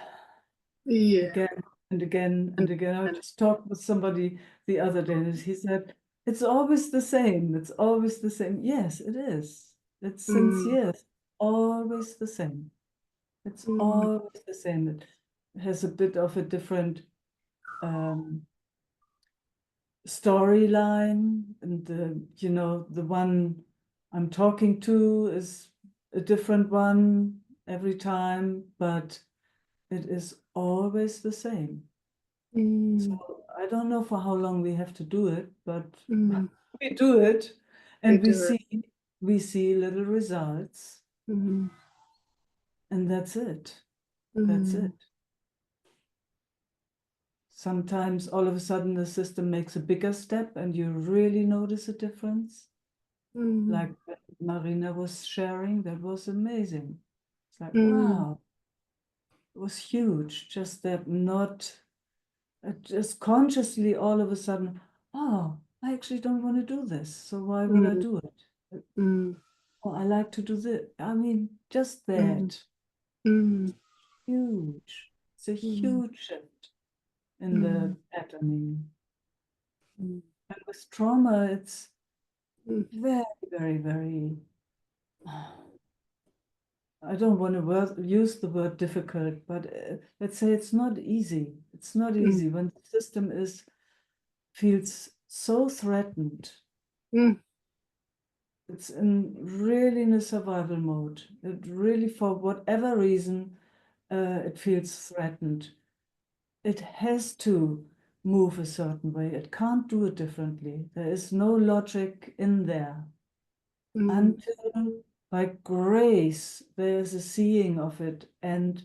Yeah. again and again and again. I just talked with somebody the other day and he said, it's always the same. It's always the same. Yes, it is. It's since years, always the same. It's always the same. It has a bit of a different storyline, and you know, the one I'm talking to is a different one every time, but it is always the same. So I don't know for how long we have to do it, but we do it, and we see little results, and that's it. That's it. Sometimes all of a sudden the system makes a bigger step and you really notice a difference. Like Marina was sharing, that was amazing. It's like, wow, it was huge. Just that not, just consciously all of a sudden, oh, I actually don't want to do this. So why would I do it? Oh, I like to do this. I mean, just that. Huge. It's a huge shift in the patterning. And with trauma, it's very, very, very, I don't want to use the word difficult, but let's say it's not easy. It's not easy when the system feels so threatened. It's really in a survival mode. It really, for whatever reason, it feels threatened. It has to move a certain way. It can't do it differently. There is no logic in there. Until by grace there's a seeing of it, and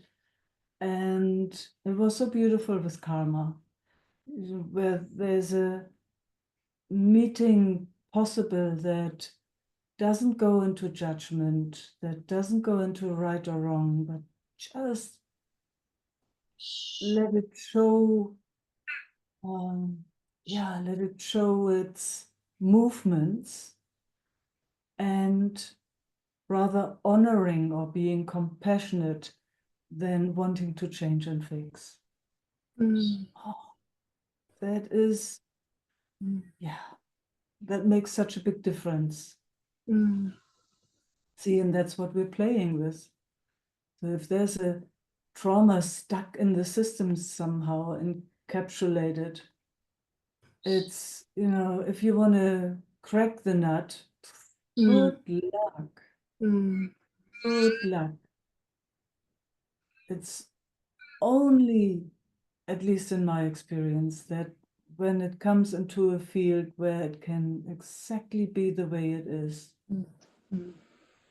it was so beautiful with karma, where there's a meeting possible that doesn't go into judgment, that doesn't go into right or wrong, but just let it show, let it show its movements, and rather honoring or being compassionate than wanting to change and fix. Oh, that is, that makes such a big difference. See, and that's what we're playing with. So if there's a trauma stuck in the system somehow, encapsulated, it's, you know, if you want to crack the nut, good luck. Good luck. It's only, at least in my experience, that when it comes into a field where it can exactly be the way it is,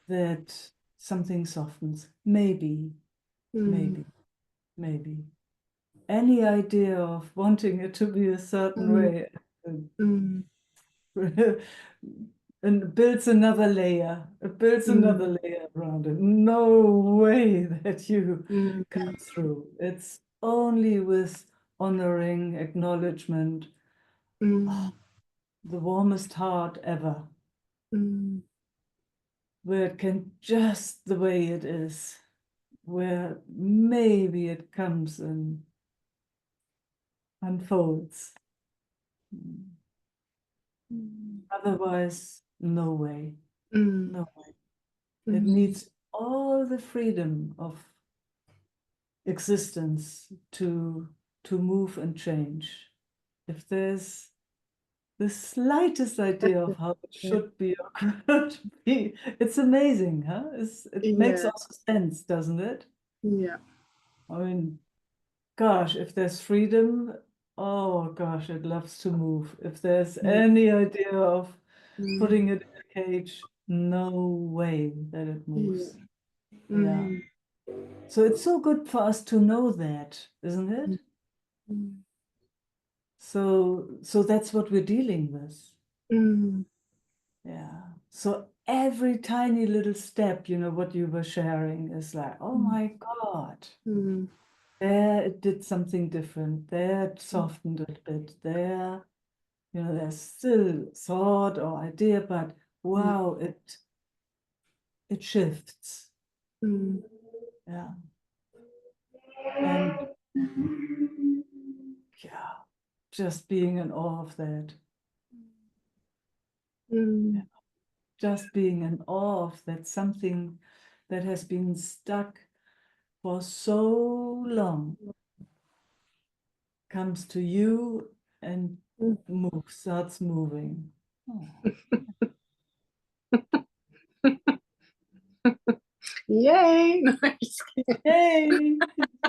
that something softens. Maybe, maybe. Any idea of wanting it to be a certain way and builds another layer. It builds another layer around it. No way that you come through. It's only with honoring, acknowledgement, the warmest heart ever, where it can just the way it is, where maybe it comes and unfolds. Otherwise, no way. No way. It needs all the freedom of existence to move and change. If there's the slightest idea of how it should be or could be, it's amazing, huh? It makes Yeah. also sense, doesn't it? Yeah. I mean, gosh, if there's freedom, oh gosh, it loves to move. If there's any idea of putting it in a cage, no way that it moves. Yeah. So it's so good for us to know that, isn't it? So that's what we're dealing with. Yeah. So every tiny little step, what you were sharing is like, oh my God, there it did something different. There it softened a bit. There, there's still thought or idea, but wow, it shifts. Yeah. And yeah, just being in awe of that. Yeah. Just being in awe of that, something that has been stuck for so long comes to you and starts moving. Oh. Yay! No, I'm just kidding.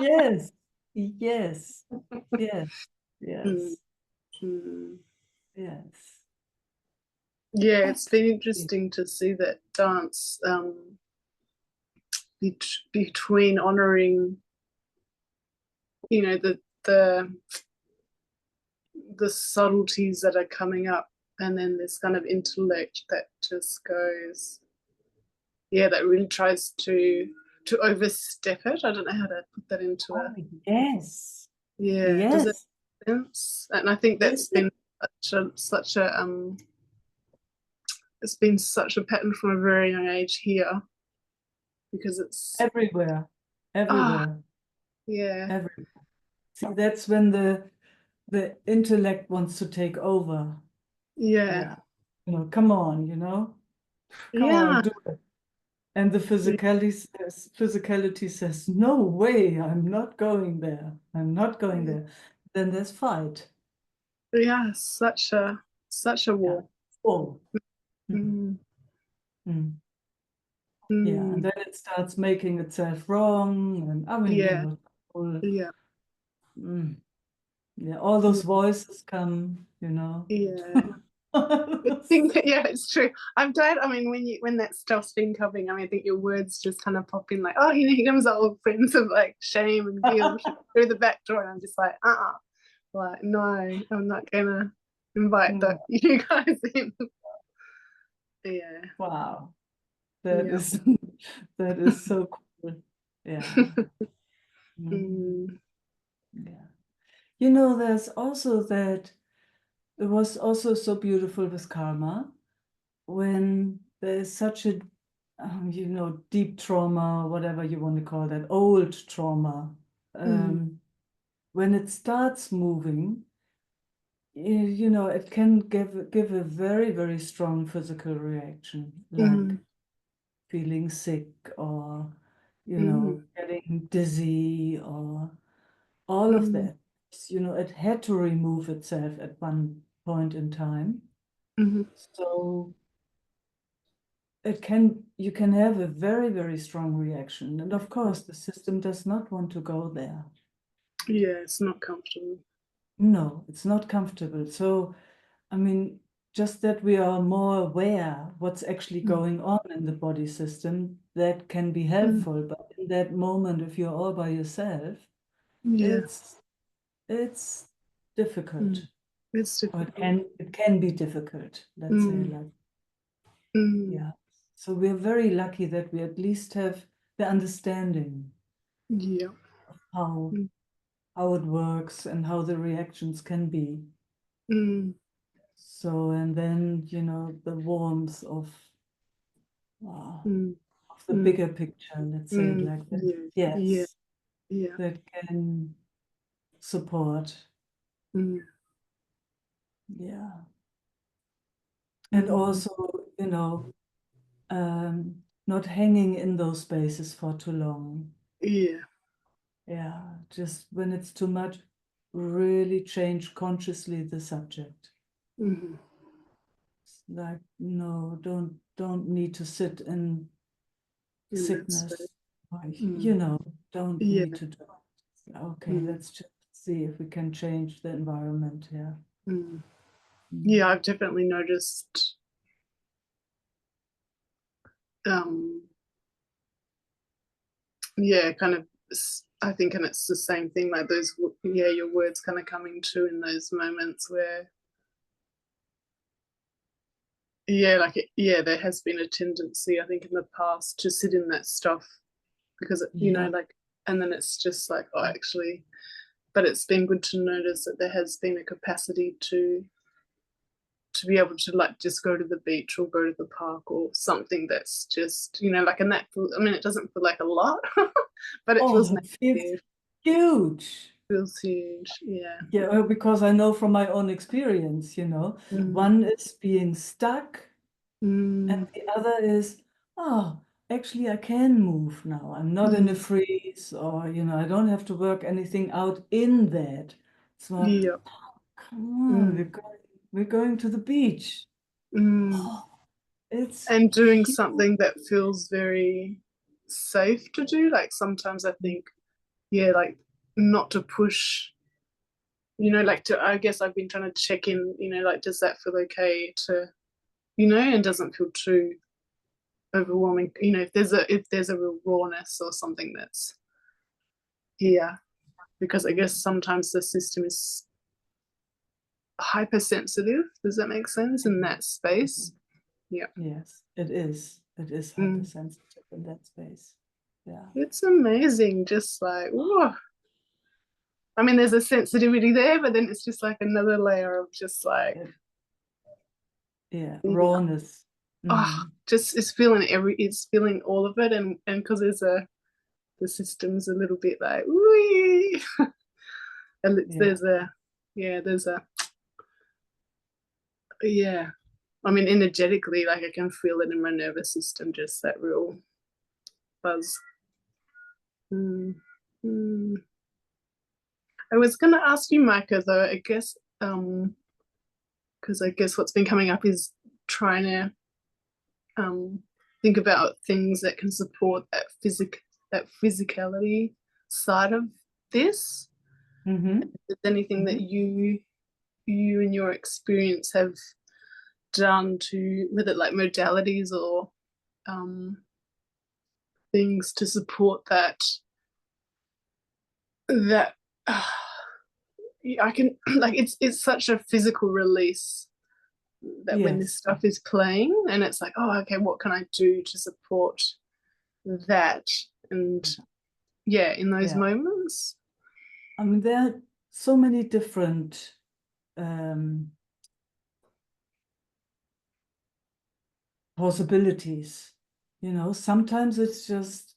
Yay! Yes, yes, yes, yes, Mm. yes. Yeah, it's been Absolutely. interesting to see that dance between honoring, the subtleties that are coming up, and then this kind of intellect that just goes, that really tries to overstep it. I don't know how to put that into Oh, yes, does it yes. make sense? And I think that's been such a it's been such a pattern from a very young age here, because it's Everywhere, everywhere, yeah, everywhere. See, that's when the intellect wants to take over. yeah, Yeah. Come on, come on, yeah, do it. And the physicality says, no way, I'm not going there. I'm not going there. Then there's fight. yeah, such a Yeah. war. Oh. Mm. Mm. Yeah. Mm. And then it starts making itself wrong. And I mean, Yeah, all, yeah, yeah, all those voices come, yeah. I think that, yeah, it's true. I'm glad. I mean, when that stuff's been coming, I mean, I think your words just kind of pop in like, oh, here comes the old friends of like shame and guilt through the back door, and I'm just like, like no, I'm not gonna invite you guys in. Yeah, Wow. That yeah. is that is so cool. Yeah. Mm. Yeah. There's also that it was also so beautiful with karma when there's such a deep trauma, whatever you want to call that, old trauma. When it starts moving, it can give a very, very strong physical reaction, like feeling sick or, getting dizzy or all of that. It had to remove itself at one point in time. So you can have a very, very strong reaction. And of course, the system does not want to go there. Yeah, it's not comfortable. No, it's not comfortable. So, I mean, just that we are more aware what's actually going on in the body system, that can be helpful. But in that moment, if you're all by yourself, Yeah, it's difficult. it's Or difficult. it can be difficult, let's say like, yeah. So we're very lucky that we at least have the understanding Yeah. of how it works and how the reactions can be. So, and then, the warmth of the bigger picture, let's say it like that. Yeah, yeah, Yes, yeah. that can support. Yeah. And also, um, not hanging in those spaces for too long. Yeah. Yeah, just when it's too much, really change consciously the subject. Mm-hmm. It's like, no, don't need to sit in sickness. You know, don't Yeah. need to do it. Okay, Mm. let's just see if we can change the environment here. Mm. Mm. Yeah, I've definitely noticed yeah, kind of I think, and it's the same thing, like those, yeah, your words kind of coming to in those moments where, yeah, like yeah, there has been a tendency, I think, in the past to sit in that stuff because you know, Yeah. like, and then it's just like, oh, actually, but it's been good to notice that there has been a capacity to be able to like just go to the beach or go to the park or something that's just, you know, like, and that, I mean, it doesn't feel like a lot, but it feels Oh, it feels massive, huge. feels huge. Yeah. Yeah, well, because I know from my own experience, you know, one is being stuck and the other is, oh, actually I can move now. I'm not in a freeze, or, you know, I don't have to work anything out in that. So, Yeah. come on, we're going to the beach. Oh, it's And doing huge. something that feels very safe to do. Like sometimes I think, yeah, like not to push, you know, like to, I guess I've been trying to check in, you know, like, does that feel okay to, you know, and doesn't feel too overwhelming, you know, if there's a real rawness or something that's here, because I guess sometimes the system is hypersensitive. Does that make sense in that space? Yeah. Yes, it is. It is hypersensitive in that space. Yeah. It's amazing. Just like, whoa. I mean, there's a sensitivity there, but then it's just like another layer of just like, Yeah, yeah. rawness. Oh, just it's feeling all of it, and because the system's a little bit like, wee. And there's a, yeah, there's a, yeah. I mean, energetically, like I can feel it in my nervous system, just that real buzz. I was going to ask you, Micah, though, I guess, because I guess what's been coming up is trying to think about things that can support that physicality side of this. If there's anything that you in your experience have done to, with it, like modalities or things to support that I can, like, it's such a physical release that when this stuff is playing, and it's like, oh, okay, what can I do to support that? And yeah, in those moments. I mean, there are so many different possibilities. You know, sometimes it's just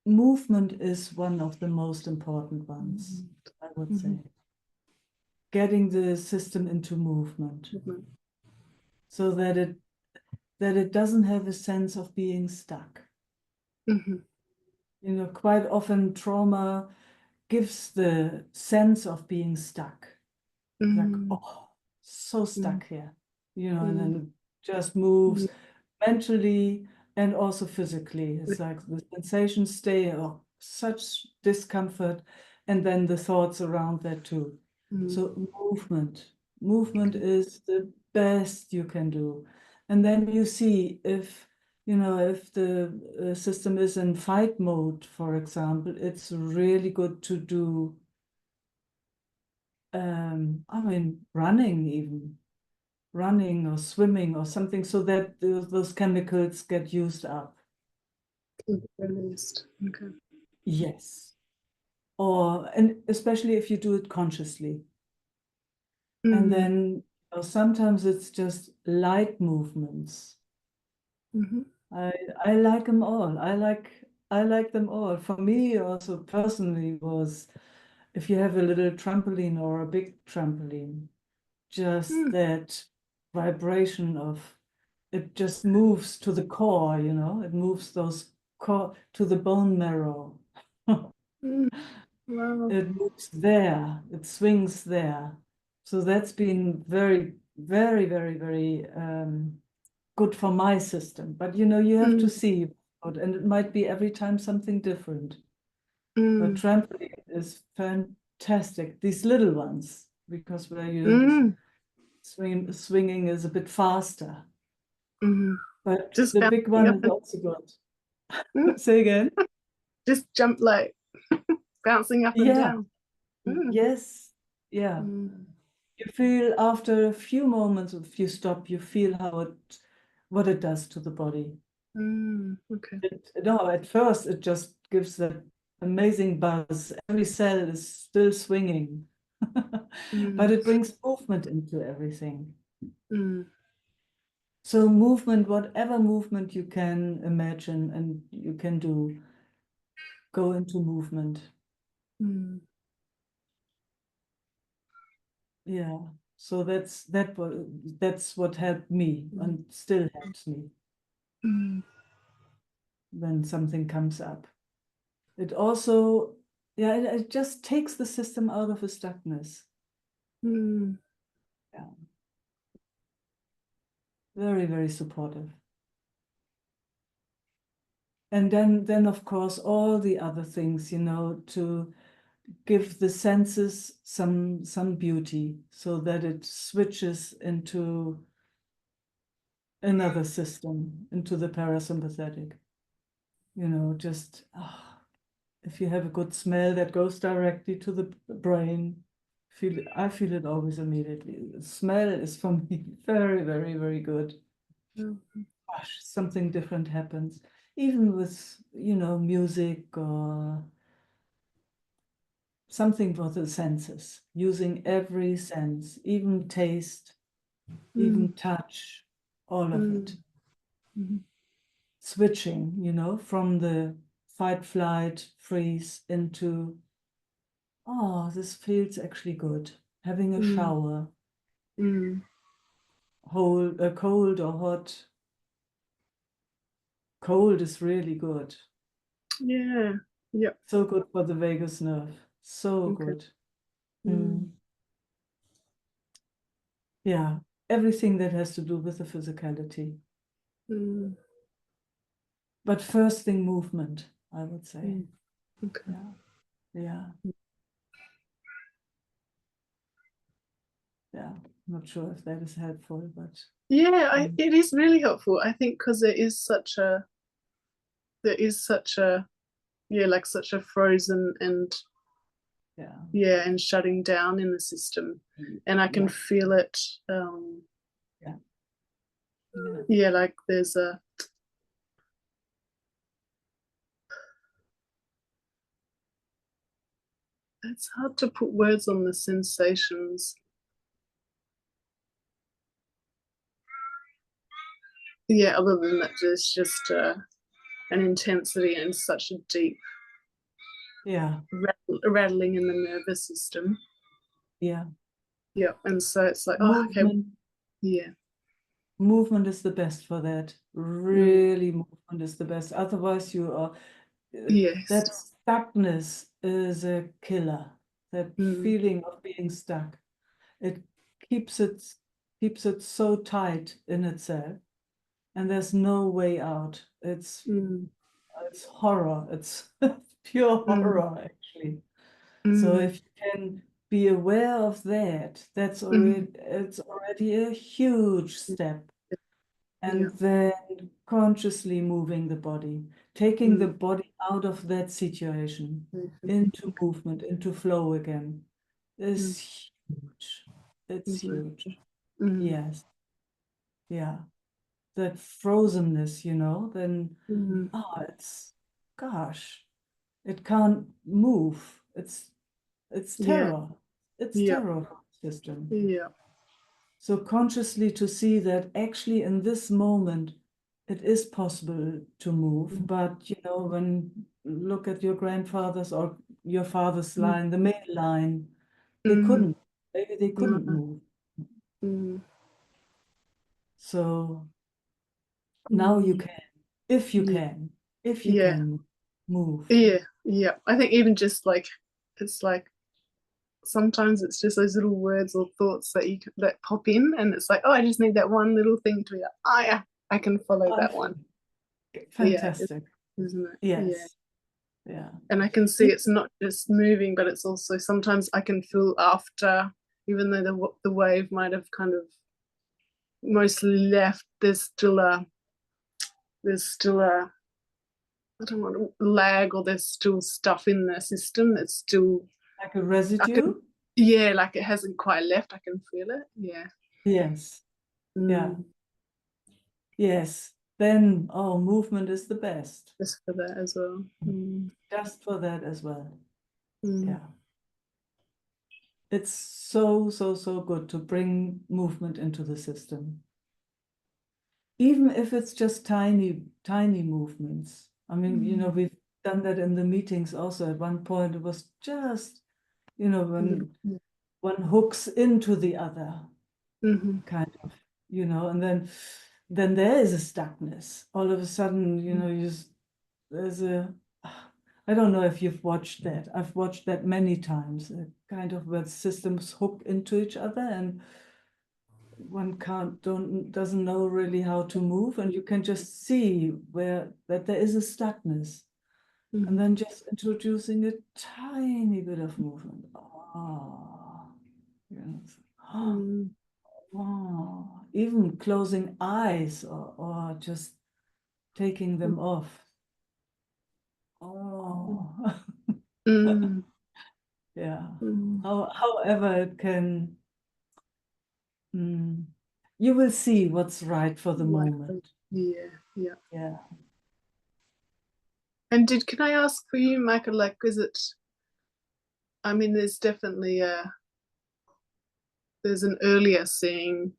movement is one of the most important ones, I would say. Getting the system into movement so that it doesn't have a sense of being stuck. You know, quite often trauma gives the sense of being stuck. Like, oh, so stuck here, you know, and then it just moves mentally and also physically. It's like the sensations stay, oh, such discomfort, and then the thoughts around that too. So movement is the best you can do. And then you see if, you know, if the system is in fight mode, for example, it's really good to do, I mean, running or swimming or something, so that those chemicals get used up. Released. Okay. Yes. And especially if you do it consciously. And then sometimes it's just light movements. I like them all. I like them all. For me, also personally, was if you have a little trampoline or a big trampoline, just that vibration of it just moves to the core, you know, it moves those core to the bone marrow. Mm. Wow. It moves there, it swings there. So that's been very, very, very, very good for my system. But you know, you have to see, and it might be every time something different. But trampoline is fantastic. These little ones, because where you swinging is a bit faster. But Just the big bouncing one up is and also good. Mm. Say again. just jump like bouncing up and Yeah. down. Mm. Yes. Yeah. Mm. You feel after a few moments, if you stop, you feel what it does to the body. Okay. No, at first it just gives that amazing buzz. Every cell is still swinging, but it brings movement into everything. Mm. So movement, whatever movement you can imagine and you can do, go into movement. Mm. Yeah. So that's what helped me and still helps me Mm. when something comes up. It also, yeah, it just takes the system out of a stuckness. Mm. Yeah. Very, very supportive. And then of course, all the other things, you know, to give the senses some beauty so that it switches into another system, into the parasympathetic. You know, just if you have a good smell that goes directly to the brain, I feel it always immediately. The smell is for me very, very, very good. Gosh, something different happens, even with, you know, music or something for the senses, using every sense, even taste, even touch, all of it. Switching, you know, from the fight, flight, freeze into, oh, this feels actually good. Having a shower, cold or hot. Cold is really good. Yeah. Yep. So good for the vagus nerve. So Okay. good. Yeah, everything that has to do with the physicality. But first thing, movement, I would say. Okay. Yeah, yeah. Yeah, not sure if that is helpful, but Yeah, it is really helpful. I think because there is such a yeah, like such a frozen and and shutting down in the system, and I can feel it. Yeah. Yeah, like there's a. It's hard to put words on the sensations. Yeah, other than that, there's just an intensity and such a deep rattling in the nervous system. Yeah. Yeah, and so it's like, oh, okay, Movement. yeah. Movement is the best for that. Really, movement is the best. Otherwise, you are. Yes. That stuckness is a killer. That feeling of being stuck. It keeps it so tight in itself, and there's no way out. It's horror. It's pure horror, actually. So if you can be aware of that, it's already a huge step. And then consciously moving the body, taking the body out of that situation, into movement, into flow again, is huge. It's huge. Yes. Yeah. That frozenness, you know, then, gosh, it can't move. It's terror. It's terror for the system. Yeah. So consciously to see that actually in this moment, it is possible to move, but you know, when look at your grandfather's or your father's line, the male line, they couldn't, maybe they couldn't move. So now you can, if you Yeah. can, if you Yeah. can move. Yeah. I think even just like, it's like, sometimes it's just those little words or thoughts that pop in, and it's like, oh, I just need that one little thing to be like, oh yeah, I can follow that one. Fantastic. Isn't it? Yes. Yeah. And I can see it's not just moving, but it's also sometimes I can feel after, even though the wave might have kind of mostly left, there's still a I don't want to lag, or there's still stuff in the system that's still like a residue. Like it hasn't quite left. I can feel it. Yes. Yeah. Yes. Then movement is the best. Just for that as well. Just for that as well. Mm. Yeah. It's so good to bring movement into the system. Even if it's just tiny movements. I mean, we've done that in the meetings also. At one point it was just, when one hooks into the other, kind of, and then there is a stuckness. All of a sudden, there's a, I don't know if you've watched that. I've watched that many times, kind of where systems hook into each other and one doesn't know really how to move, and you can just see that there is a stuckness. And then just introducing a tiny bit of movement. Even closing eyes or just taking them off. Yeah. However it can, you will see what's right for the moment. Yeah. And can I ask for you, Michael, like, I mean, there's definitely there's an earlier seeing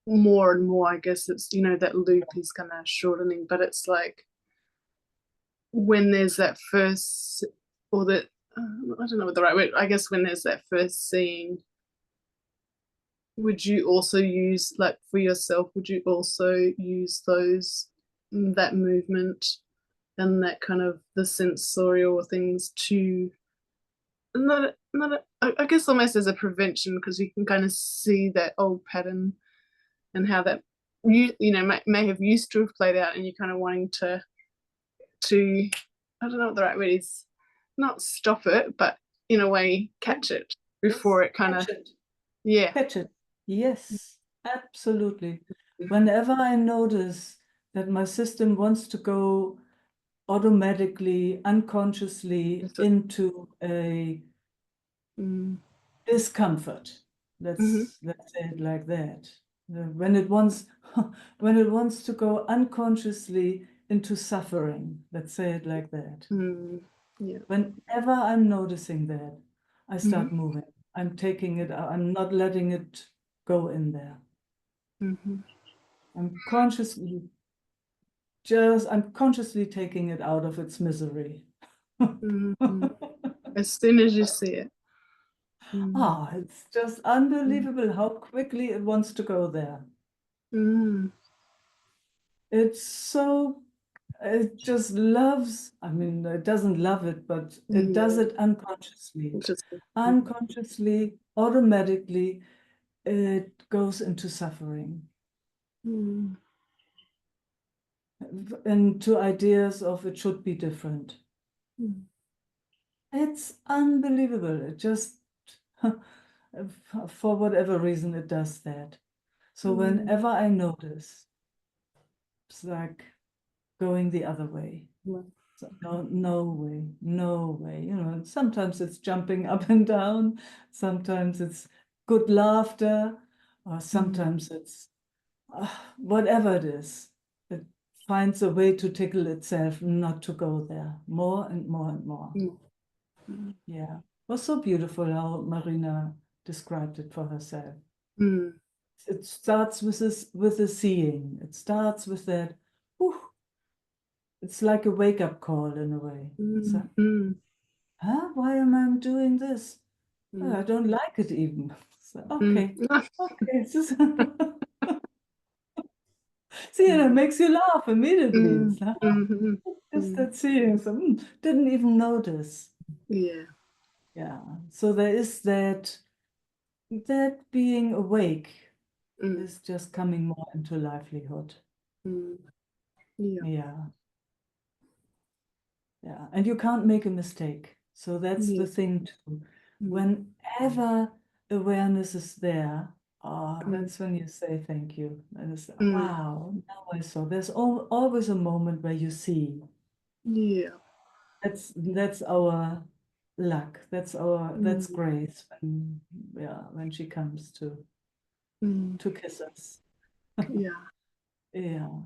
more and more, I guess it's, that loop is kind of shortening, but it's like when there's that first, or that, I don't know what the right word, I guess when there's that first seeing, would you also use, like for yourself, would you also use that movement and that kind of the sensorial things to I guess almost as a prevention, because you can kind of see that old pattern and how that may have used to have played out, and you're kind of wanting to I don't know what the right word is, not stop it, but in a way catch it before it kind of catch it. Yes, absolutely. Whenever I notice that my system wants to go automatically, unconsciously into a discomfort, let's say it like that. When it wants to go unconsciously into suffering, let's say it like that. Whenever I'm noticing that, I start moving. I'm taking it out. I'm not letting it go in there. I'm consciously taking it out of its misery. As soon as you see it. It's just unbelievable how quickly it wants to go there. It just loves, I mean, it doesn't love it, but it does it unconsciously. Unconsciously, automatically, it goes into suffering. Into ideas of it should be different. It's unbelievable. It just, for whatever reason, it does that. So whenever I notice, it's like going the other way. So no way. Sometimes it's jumping up and down. Sometimes it's good laughter, or sometimes it's whatever it is. It finds a way to tickle itself not to go there more and more and more. Yeah, it was so beautiful how Marina described it for herself. It starts with the seeing. It starts with that. It's like a wake-up call in a way. It's like, why am I doing this? Oh, I don't like it even. So, okay. See, and it makes you laugh immediately. It's like, Mhm. just that seeing, so, didn't even notice. Yeah. Yeah, so there is that being awake Mm. is just coming more into livelihood. Mm. Yeah. Yeah. Yeah, and you can't make a mistake. So that's Yeah. the thing too. Mm. Whenever awareness is there, Mm. that's when you say thank you. And it's Mm. wow, now I saw. There's always a moment where you see. Yeah. That's our luck. That's Mm. grace when she comes to Mm. kiss us. Yeah. Yeah.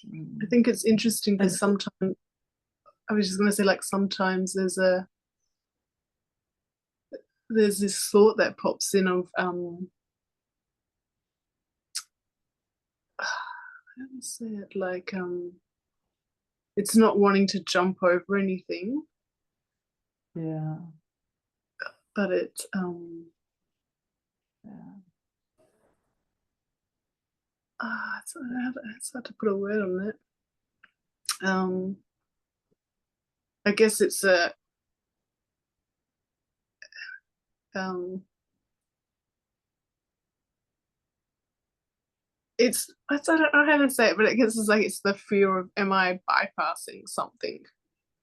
I Mm. think it's interesting And because sometimes I was just going to say, like, sometimes there's this thought that pops in of how do I say it, like it's not wanting to jump over anything, yeah, but it yeah. it's hard to put a word on it. I guess it's a it's I don't know how to say it, but I guess it's like it's the fear of, am I bypassing something?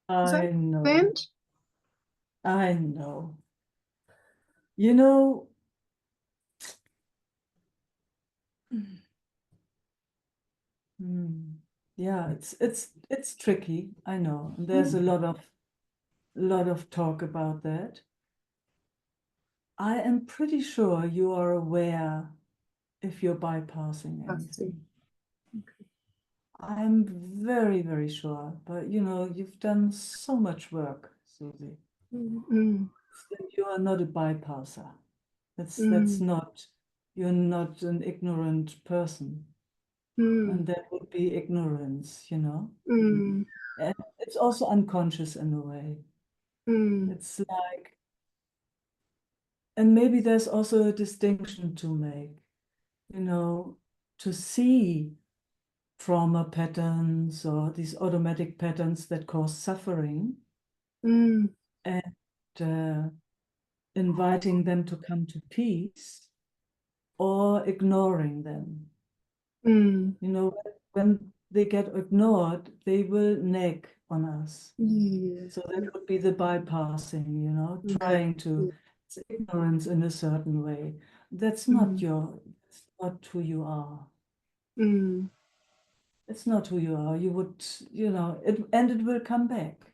Does that I know. make sense? I know. You know, yeah, it's tricky. I know. And there's a lot of talk about that. I am pretty sure you are aware if you're bypassing I see. anything. I'm very, very sure. But you know, you've done so much work, Susie. Mm. You are not a bypasser. That's Mm. not, you're not an ignorant person. Mm. And that would be ignorance, you know. Mm. And it's also unconscious in a way. Mm. It's like, and maybe there's also a distinction to make, you know, to see trauma patterns or these automatic patterns that cause suffering Mm. and inviting them to come to peace or ignoring them. Mm. You know, when they get ignored, they will nag on us. Yeah. So that would be the bypassing, you know, Okay. trying to, it's ignorance in a certain way. That's not it's not who you are. Mm. It's not who you are. You would, you know, and it will come back.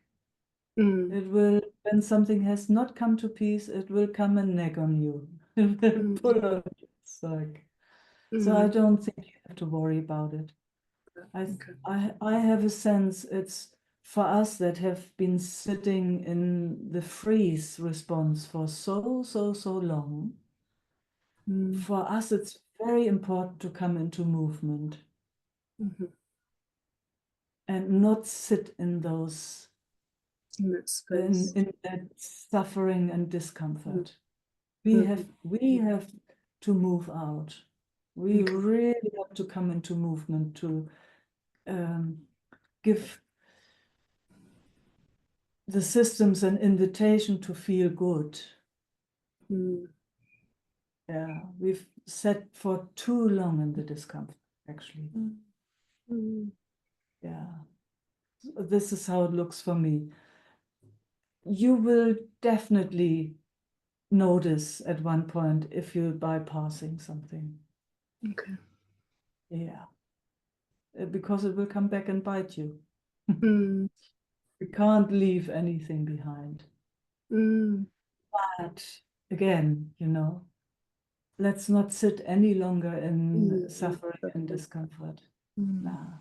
Mm. It will, when something has not come to peace, it will come and nag on you. It will pull on you. It's like, so I don't think you have to worry about it. I have a sense it's for us that have been sitting in the freeze response for so long. For us, it's very important to come into movement and not sit in those In that space. in that suffering and discomfort. We have to move out. We really have to come into movement to give the systems an invitation to feel good. Yeah, we've sat for too long in the discomfort, actually. Yeah, this is how it looks for me. You will definitely notice at one point if you're bypassing something. Okay. Yeah, because it will come back and bite you. We can't leave anything behind. But again, you know, let's not sit any longer in suffering and discomfort. Nah.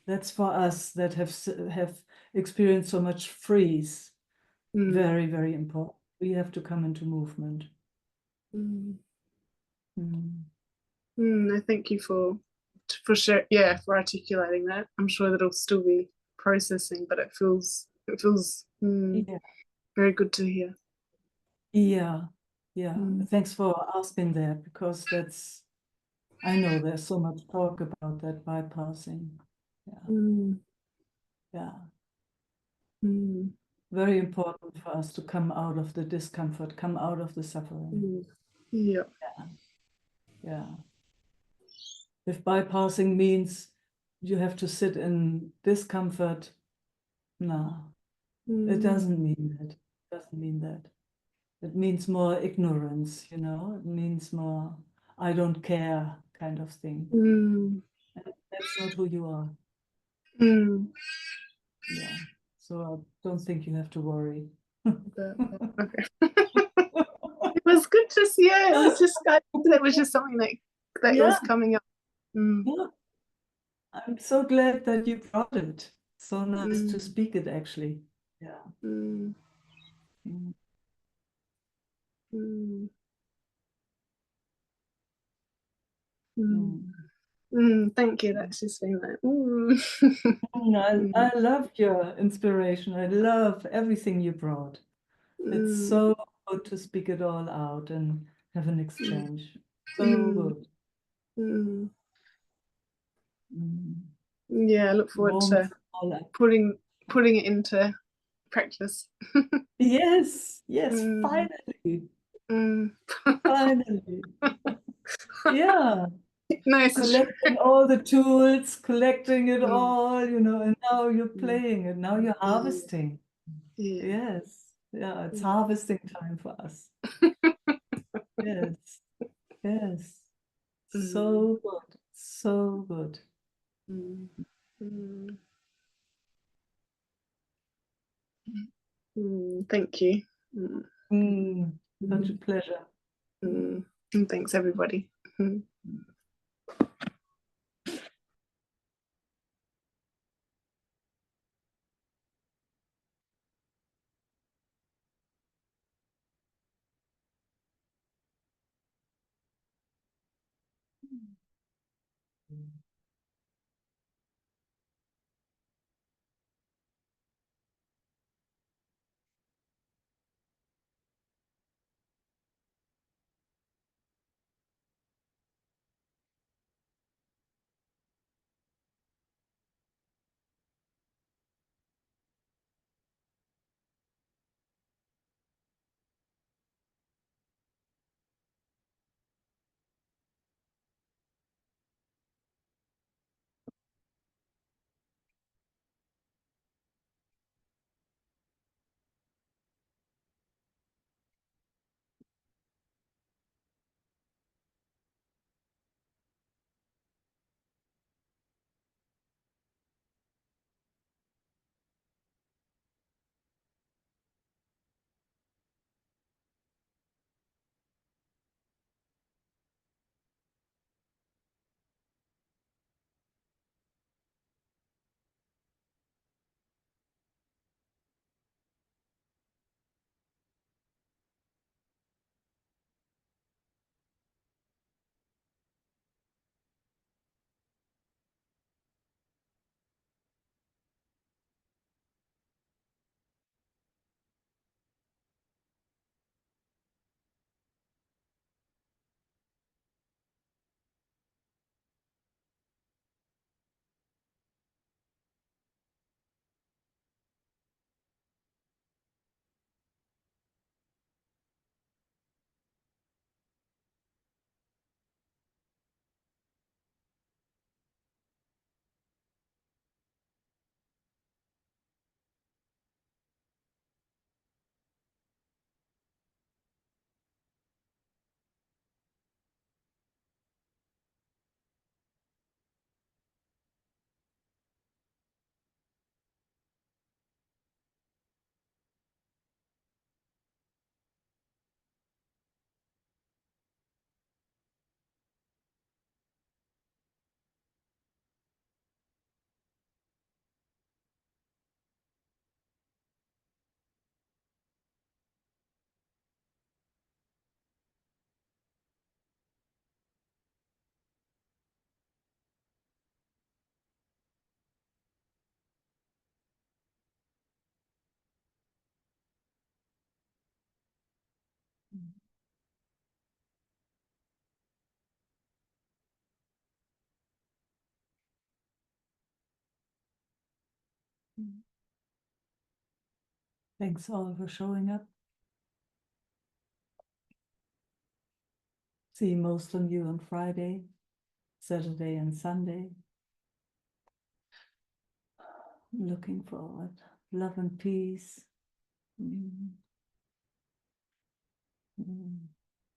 That's for us that have experienced so much freeze. Very, very important. We have to come into movement. I thank you for sure, for articulating that. I'm sure that it'll still be processing, but it feels Yeah. very good to hear. Yeah. Yeah. Thanks for asking that, because I know there's so much talk about that bypassing. Yeah, yeah. Very important for us to come out of the discomfort, come out of the suffering. Yeah. Yeah, yeah. If bypassing means you have to sit in discomfort, no, it doesn't mean that. It doesn't mean that. It means more ignorance, you know, it means more I don't care kind of thing. And that's not who you are. Yeah. So I don't think you have to worry. Okay. It was good to see. Yeah, it was just that was just something that Yeah. was coming up. Yeah. I'm so glad that you brought it. So nice to speak it actually. Yeah. Mm. Mm. Mm. Mm. Thank you. That's just been like. I love your inspiration. I love everything you brought. It's so good to speak it all out and have an exchange. So good. Yeah, I look forward Warmth to all up. putting it into practice. Yes, yes, Mm. finally. Mm. Finally. Yeah. No, it's a Collecting all the tools, collecting it Mm. all, you know, and now you're playing it. Now you're harvesting. Yeah. Yes. Yeah, it's harvesting time for us. Yes. Yes. So good. So good. Mm. Thank you. Such a pleasure. And thanks everybody. Thanks all for showing up. See most of you on Friday, Saturday, and Sunday. Looking forward. Love and peace.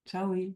Ciao.